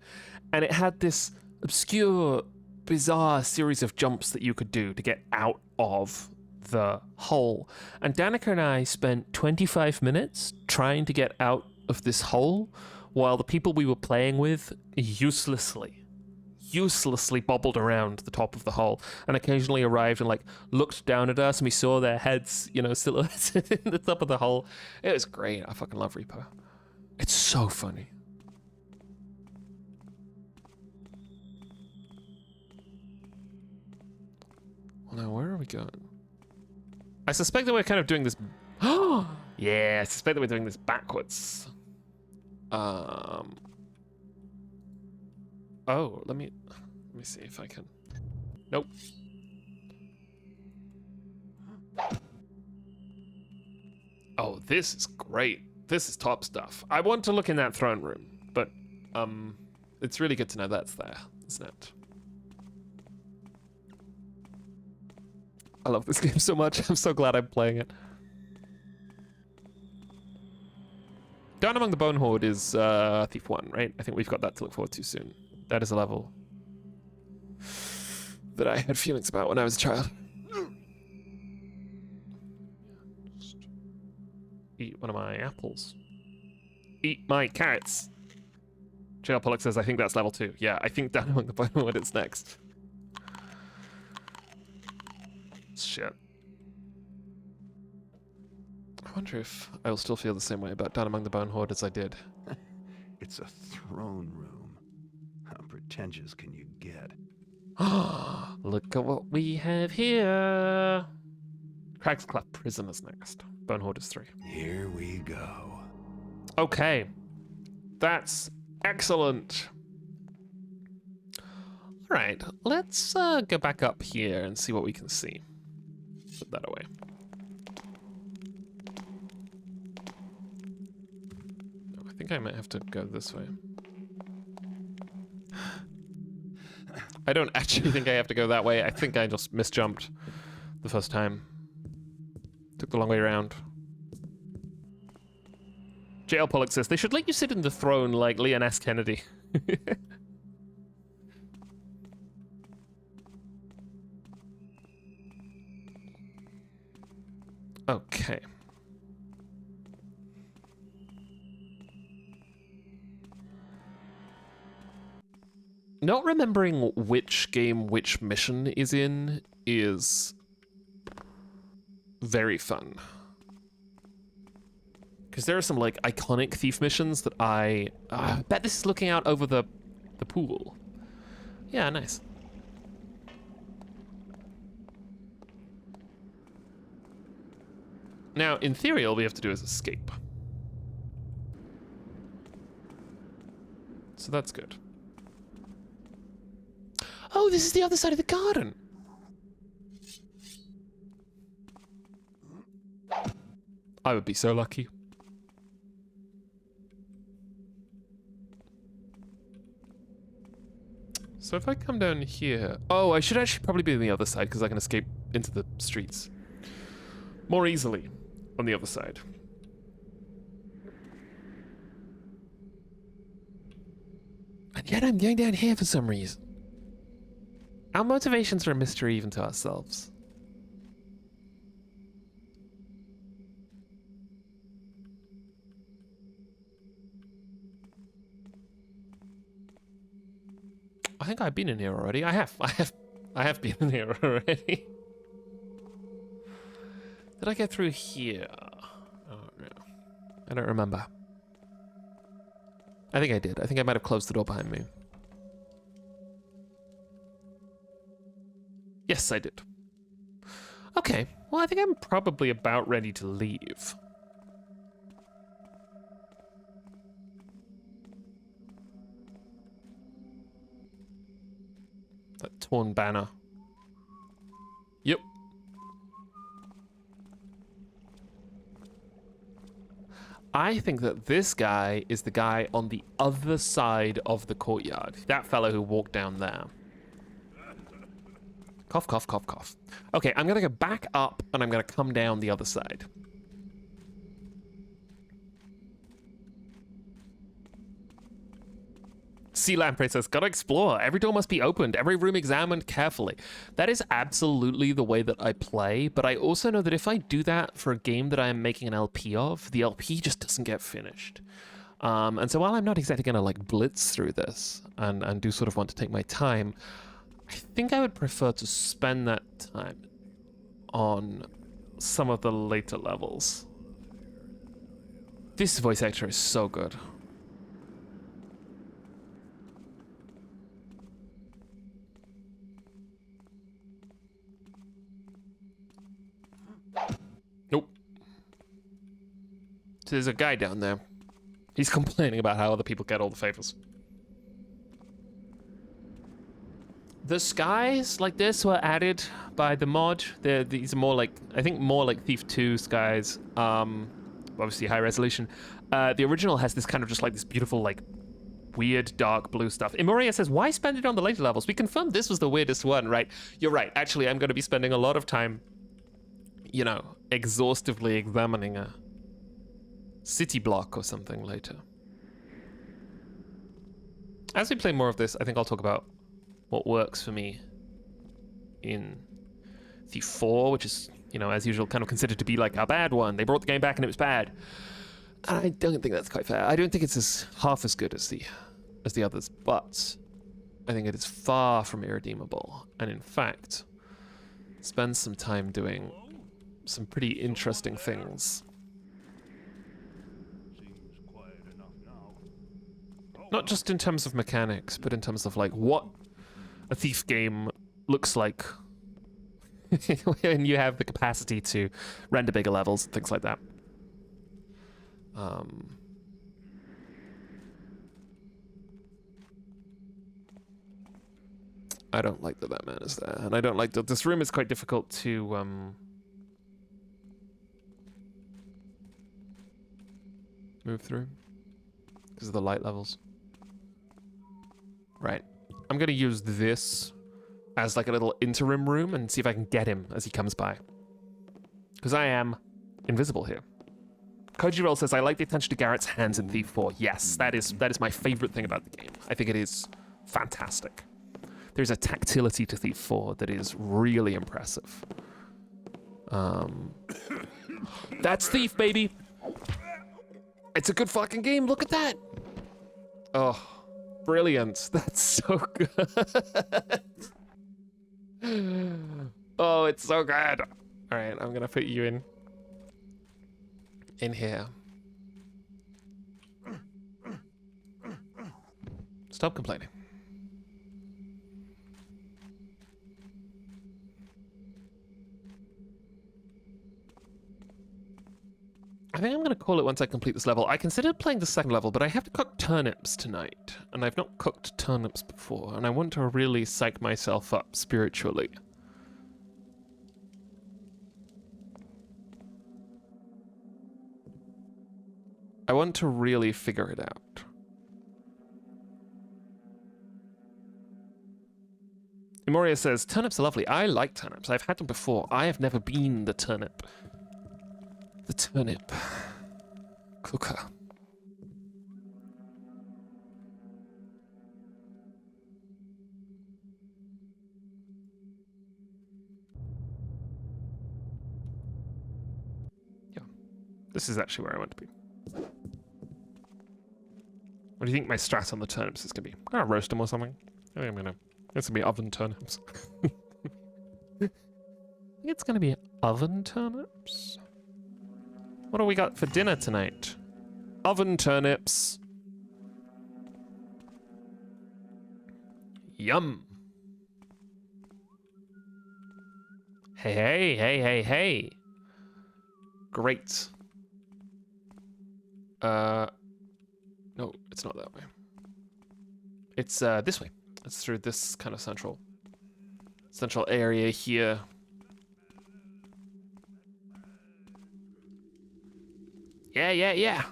And it had this obscure, bizarre series of jumps that you could do to get out of the hole. And Danica and I spent 25 minutes trying to get out of this hole while the people we were playing with uselessly bobbled around the top of the hole and occasionally arrived and like looked down at us and we saw their heads, you know, silhouetted in the top of the hole. It was great. I fucking love repo. It's so funny. Well, now where are we going? I suspect that we're kind of doing this. Yeah, I suspect that we're doing this backwards. Oh, let me see if I can. Nope. Oh, this is great. This is top stuff. I want to look in that throne room, but it's really good to know that's there, isn't it? I love this game so much. I'm so glad I'm playing it. Down Among the Bone Horde is Thief 1, right? I think we've got that to look forward to soon. That is a level that I had feelings about when I was a child. Just eat one of my apples. Eat my carrots. JL Pollock says, I think that's level 2. Yeah, I think Down Among the Bone Horde is next. Shit. I wonder if I will still feel the same way about Down Among the Bone Horde as I did. It's a throne room. How pretentious can you get? Look at what we have here. Crag's Club Prison is next. Bone Horde is 3. Here we go. Okay. That's excellent. All right, let's go back up here and see what we can see. Put that away. I think I might have to go this way. I don't actually think I have to go that way. I think I just misjumped the first time. Took the long way around. JL Pollock says, they should let you sit in the throne like Leon S. Kennedy. Okay. Not remembering which game which mission is in is very fun. Because there are some like iconic thief missions that I bet this is looking out over the pool. Yeah, nice. Now, in theory, all we have to do is escape. So that's good. Oh, this is the other side of the garden. I would be so lucky. So if I come down here... Oh, I should actually probably be on the other side because I can escape into the streets more easily on the other side. And yet I'm going down here for some reason. Our motivations are a mystery even to ourselves. I think I've been in here already. I have been in here already. Did I get through here? Oh no. I don't remember. I think I did. I think I might have closed the door behind me. Yes, I did. Okay. Well, I think I'm probably about ready to leave. That torn banner. Yep. I think that this guy is the guy on the other side of the courtyard. That fellow who walked down there. Cough, cough, cough, cough. Okay, I'm gonna go back up and I'm gonna come down the other side. Sea Lamprey says, gotta explore. Every door must be opened, every room examined carefully. That is absolutely the way that I play, but I also know that if I do that for a game that I am making an LP of, the LP just doesn't get finished. And so while I'm not exactly gonna like blitz through this and do sort of want to take my time, I think I would prefer to spend that time on some of the later levels. This voice actor is so good. Nope. So there's a guy down there. He's complaining about how other people get all the favors. The skies like this were added by the mod. These are more like, I think more like Thief 2 skies. Obviously high resolution. The original has this kind of just like this beautiful like weird dark blue stuff. Imoria says, why spend it on the later levels? We confirmed this was the weirdest one, right? You're right. Actually, I'm going to be spending a lot of time, you know, exhaustively examining a city block or something later. As we play more of this, I think I'll talk about what works for me in Thief 4, which is, you know, as usual, kind of considered to be like a bad one. They brought the game back and it was bad. And I don't think that's quite fair. I don't think it's half as good as the others, but I think it is far from irredeemable. And in fact, spend some time doing some pretty interesting things. Not just in terms of mechanics, but in terms of like what a Thief game looks like when you have the capacity to render bigger levels and things like that. I don't like that man is there, and I don't like that this room is quite difficult to move through because of the light levels. Right. I'm gonna use this as like a little interim room and see if I can get him as he comes by. Because I am invisible here. Koji Roll says, I like the attention to Garrett's hands in Thief 4. Yes, that is my favorite thing about the game. I think it is fantastic. There's a tactility to Thief 4 that is really impressive. That's Thief, baby! It's a good fucking game, look at that! Oh, brilliant. That's so good. Oh, it's so good. All right, I'm gonna put you in here. Stop complaining. I think I'm going to call it once I complete this level. I considered playing the second level, but I have to cook turnips tonight, and I've not cooked turnips before, and I want to really psych myself up spiritually. I want to really figure it out. Imoria says, turnips are lovely. I like turnips. I've had them before. I have never been the turnip. The turnip cooker. Yeah. This is actually where I want to be. What do you think my strat on the turnips is going to be? I'm going to roast them or something. I think it's going to be oven turnips. I think it's going to be oven turnips. What do we got for dinner tonight? Oven turnips. Yum. Hey, hey, hey, hey, hey. Great. No, it's not that way. It's this way. It's through this kind of central area here. Yeah.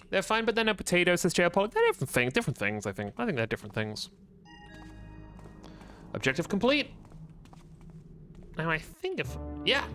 They're fine, but they're no potatoes, says JL Pollock. They're different things, I think. I think they're different things. Objective complete. Now I think yeah.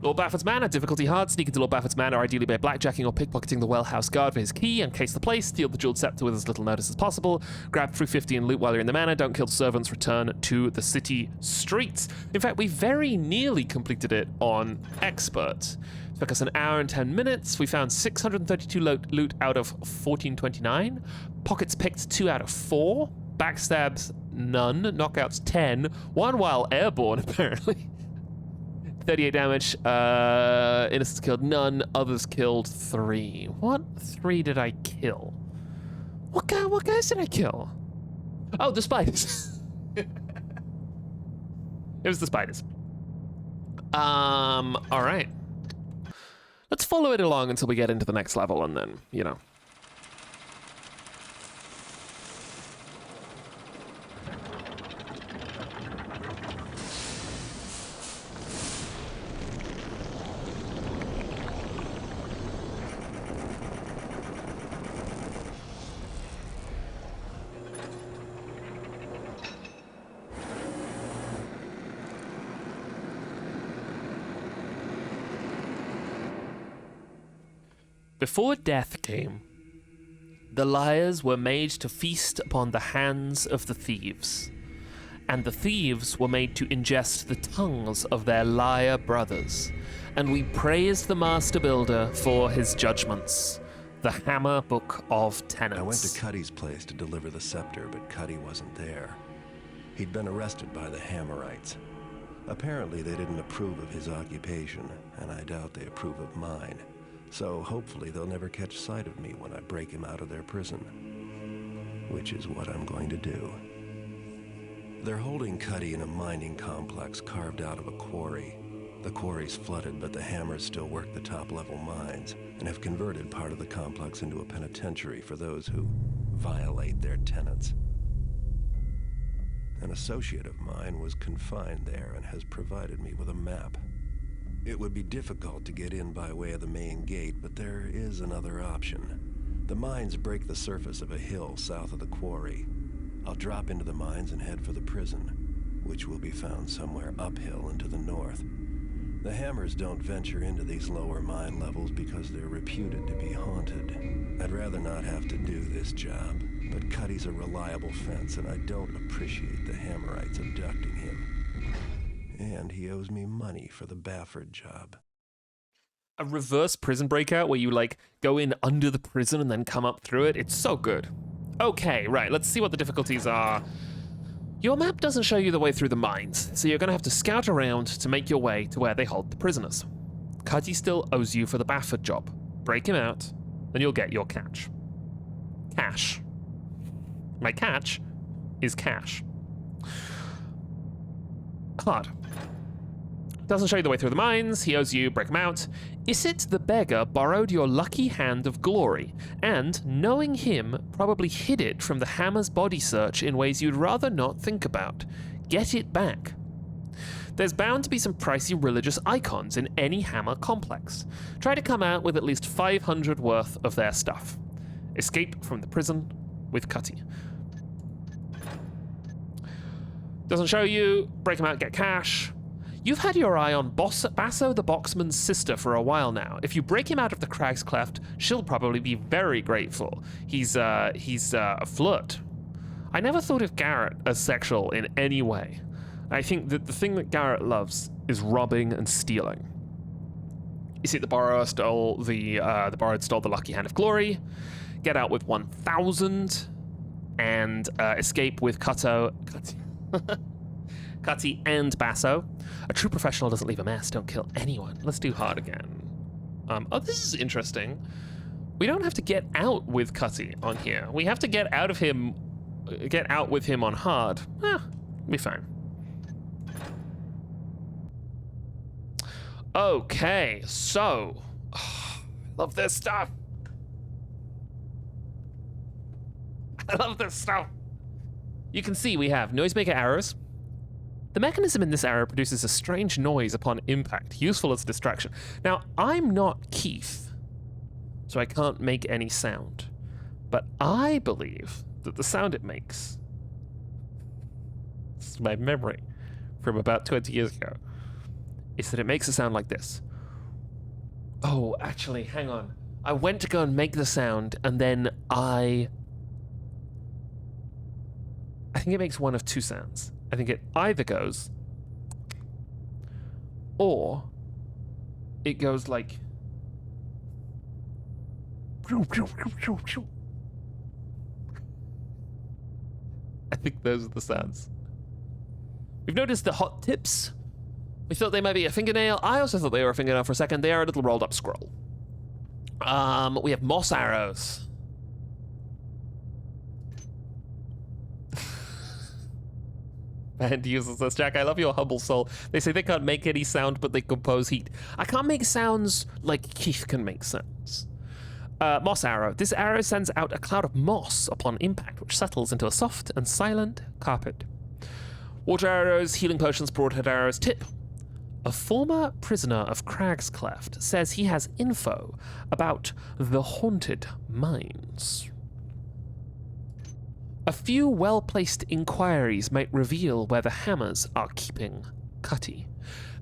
Lord Bafford's Manor, difficulty hard. Sneak into Lord Bafford's Manor, ideally by blackjacking or pickpocketing the well-house guard for his key, uncase the place, steal the jeweled scepter with as little notice as possible, grab 350 and loot while you're in the manor, don't kill the servants, return to the city streets. In fact, we very nearly completed it on Expert. It took us an hour and 10 minutes. We found 632 loot out of 1429. Pockets picked 2 out of 4. Backstabs, none. Knockouts, 10. 1 while airborne, apparently. 38 damage, innocents killed none, others killed 3. What 3 did I kill? What guys did I kill? Oh, the spiders. It was the spiders. All right. Let's follow it along until we get into the next level and then, you know. Before death came, the liars were made to feast upon the hands of the thieves, and the thieves were made to ingest the tongues of their liar brothers, and we praise the Master Builder for his judgments. The Hammer Book of Tenets. I went to Cuddy's place to deliver the scepter, but Cuddy wasn't there. He'd been arrested by the Hammerites. Apparently they didn't approve of his occupation, and I doubt they approve of mine. So hopefully they'll never catch sight of me when I break him out of their prison. Which is what I'm going to do. They're holding Cuddy in a mining complex carved out of a quarry. The quarry's flooded, but the Hammers still work the top-level mines and have converted part of the complex into a penitentiary for those who violate their tenets. An associate of mine was confined there and has provided me with a map. It would be difficult to get in by way of the main gate, but there is another option. The mines break the surface of a hill south of the quarry. I'll drop into the mines and head for the prison, which will be found somewhere uphill and to the north. The Hammers don't venture into these lower mine levels because they're reputed to be haunted. I'd rather not have to do this job, but Cuddy's a reliable fence, and I don't appreciate the Hammerites abducting him. And he owes me money for the Bafford job. A reverse prison breakout where you, like, go in under the prison and then come up through it. It's so good. Okay, right, let's see what the difficulties are. Your map doesn't show you the way through the mines, so you're going to have to scout around to make your way to where they hold the prisoners. Cuddy still owes you for the Bafford job. Break him out, then you'll get your catch. Cash. My catch is cash. hard. Doesn't show you the way through the mines, he owes you, break him out. Isit the beggar borrowed your lucky hand of glory, and, knowing him, probably hid it from the hammer's body search in ways you'd rather not think about. Get it back. There's bound to be some pricey religious icons in any hammer complex. Try to come out with at least 500 worth of their stuff. Escape from the prison with Cutty. Doesn't show you, break him out, get cash. You've had your eye on Basso the Boxman's sister for a while now. If you break him out of the Crag's Cleft, she'll probably be very grateful. He's a flirt. I never thought of Garrett as sexual in any way. I think that the thing that Garrett loves is robbing and stealing. You see, the borrower stole the borrowed stole the lucky hand of glory. Get out with 1,000 and escape with Cutty and Basso. A true professional doesn't leave a mess. Don't kill anyone. Let's do hard again. Oh, this is interesting. We don't have to get out with Cutty on here. We have to get out with him on hard. We'll be fine. Okay, so love this stuff. I love this stuff. You can see we have noisemaker arrows. The mechanism in this arrow produces a strange noise upon impact, useful as a distraction. Now, I'm not Keith, so I can't make any sound. But I believe that the sound it makes, this is my memory from about 20 years ago, is that it makes a sound like this. Oh, actually, hang on. I went to go and make the sound, and then I think it makes one of two sounds. I think it either goes, or it goes like, I think those are the sounds. We've noticed the hot tips. We thought they might be a fingernail. I also thought they were a fingernail for a second. They are a little rolled up scroll. We have moss arrows. And uses this, Jack, I love your humble soul. They say they can't make any sound, but they compose heat. I can't make sounds like Keith can make sounds. Moss arrow. This arrow sends out a cloud of moss upon impact, which settles into a soft and silent carpet. Water arrows, healing potions, broadhead arrows. Tip. A former prisoner of Crag's Cleft says he has info about the haunted mines. A few well-placed inquiries might reveal where the hammers are keeping Cutty.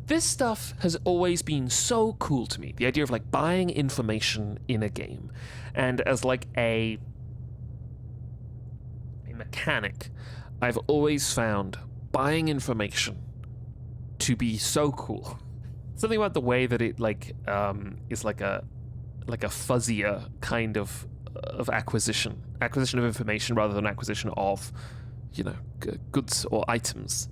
This stuff has always been so cool to me, the idea of like buying information in a game. And as like a mechanic, I've always found buying information to be so cool. Something about the way that it like is like a fuzzier kind of acquisition of information rather than acquisition of, you know, goods or items.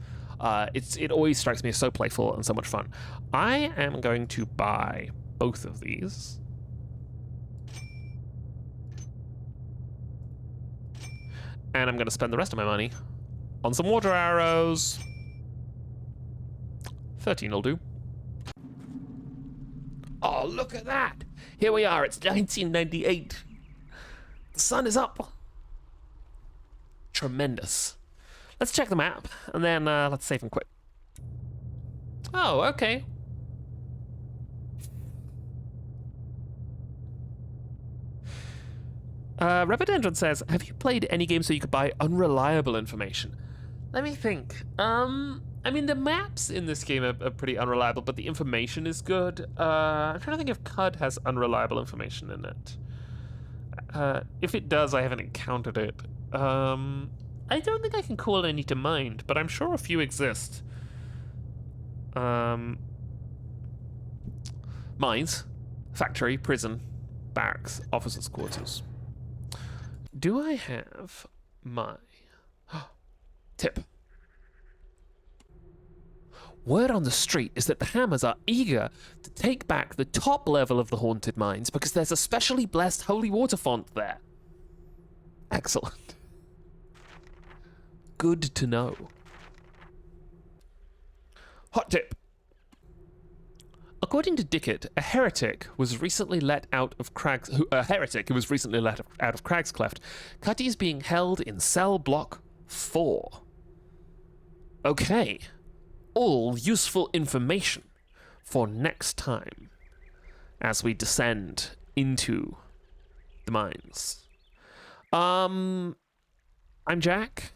It always strikes me as so playful and so much fun. I am going to buy both of these. And I'm going to spend the rest of my money on some water arrows. 13 will do. Oh, look at that! Here we are, it's 1998. The sun is up. Tremendous. Let's check the map, and then let's save and quit. Oh, okay. Reverdendron says, have you played any games so you could buy unreliable information? Let me think. I mean, the maps in this game are pretty unreliable, but the information is good. I'm trying to think if CUD has unreliable information in it. If it does, I haven't encountered it. I don't think I can call any to mind, but I'm sure a few exist. Mines, factory, prison, barracks, officers' quarters. Do I have my tip? Word on the street is that the Hammers are eager to take back the top level of the haunted mines because there's a specially blessed holy water font there. Excellent. Good to know. Hot tip. According to Dickett, a heretic who was recently let out of Crag's Cleft. Cutty is being held in cell block 4. Okay. All useful information for next time as we descend into the mines. I'm Jack.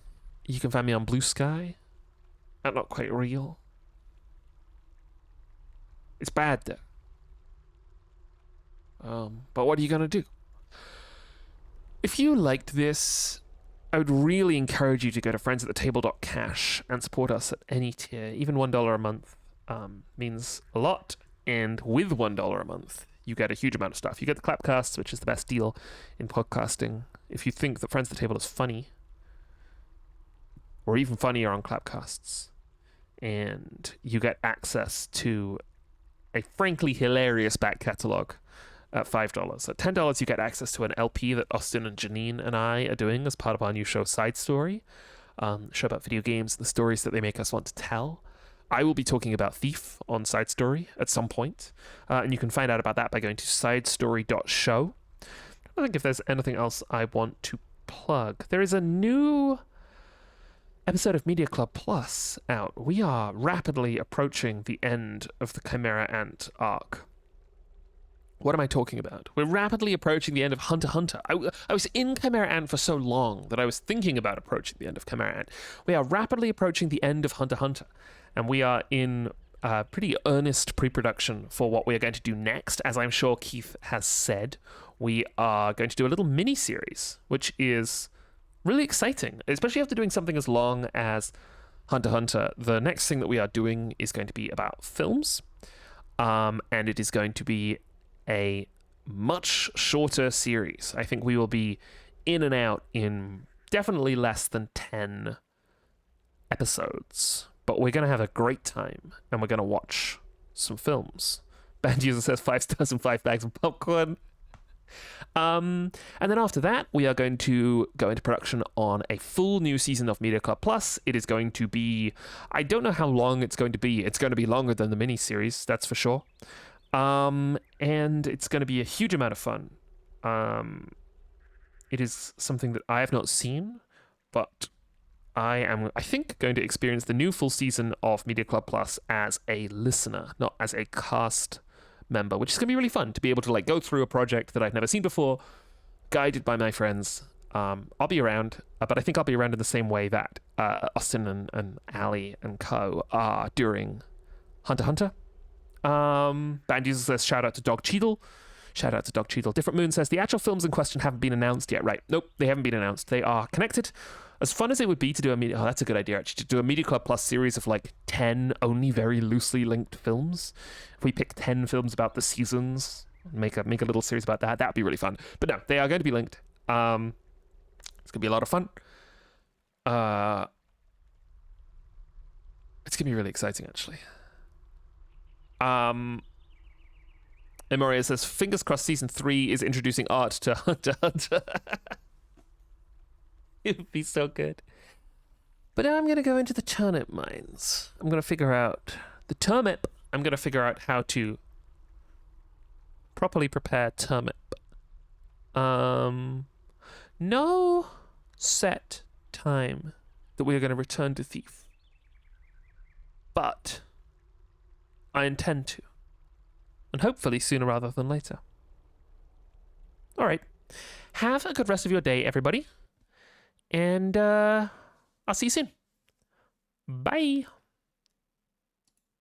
You can find me on Blue Sky. I'm not quite real. It's bad though. But what are you gonna do? If you liked this, I would really encourage you to go to friendsatthetable.cash and support us at any tier. Even $1 a month means a lot. And with $1 a month, you get a huge amount of stuff. You get the Clapcasts, which is the best deal in podcasting. If you think that Friends at the Table is funny, or even funnier on Clapcasts, and you get access to a frankly hilarious back catalogue at $5. At $10, you get access to an LP that Austin and Janine and I are doing as part of our new show, Side Story, show about video games and the stories that they make us want to tell. I will be talking about Thief on Side Story at some point, and you can find out about that by going to sidestory.show. I think if there's anything else I want to plug. There is a new episode of Media Club Plus out. We are rapidly approaching the end of the Chimera Ant arc. What am I talking about? We're rapidly approaching the end of Hunter x Hunter. I was in Chimera Ant for so long that I was thinking about approaching the end of Chimera Ant. We are rapidly approaching the end of Hunter x Hunter, and we are in pretty earnest pre-production for what we are going to do next. As I'm sure Keith has said, we are going to do a little mini-series, which is really exciting, especially after doing something as long as Hunter x Hunter. The next thing that we are doing is going to be about films, and it is going to be a much shorter series. I think we will be in and out in definitely less than 10 episodes, but we're going to have a great time, and we're going to watch some films. Band User says 5 stars and 5 bags of popcorn. And then after that, we are going to go into production on a full new season of Media Club Plus. It is going to be, I don't know how long it's going to be. It's going to be longer than the miniseries, that's for sure. And it's going to be a huge amount of fun. It is something that I have not seen, but I am, I think, going to experience the new full season of Media Club Plus as a listener, not as a cast member, which is going to be really fun to be able to like go through a project that I've never seen before, guided by my friends. I'll be around, but I think I'll be around in the same way that Austin and Ali and co are during Hunter x Hunter. Band User says shout out to Dog Cheadle. Shout out to Dog Cheadle. Different Moon says the actual films in question haven't been announced yet. Right. Nope, they haven't been announced. They are connected. As fun as it would be to do that's a good idea actually, to do a Media Club Plus series of like 10 only very loosely linked films. If we pick 10 films about the seasons, make a little series about that, that'd be really fun. But no, they are going to be linked. It's going to be a lot of fun. It's going to be really exciting actually. Emoria says, fingers crossed season 3 is introducing art to Hunter x Hunter. It would be so good. But now I'm going to go into the turnip mines. I'm going to figure out the turnip. I'm going to figure out how to properly prepare turnip. No set time that we are going to return to Thief. But I intend to. And hopefully sooner rather than later. All right. Have a good rest of your day, everybody. And I'll see you soon. Bye.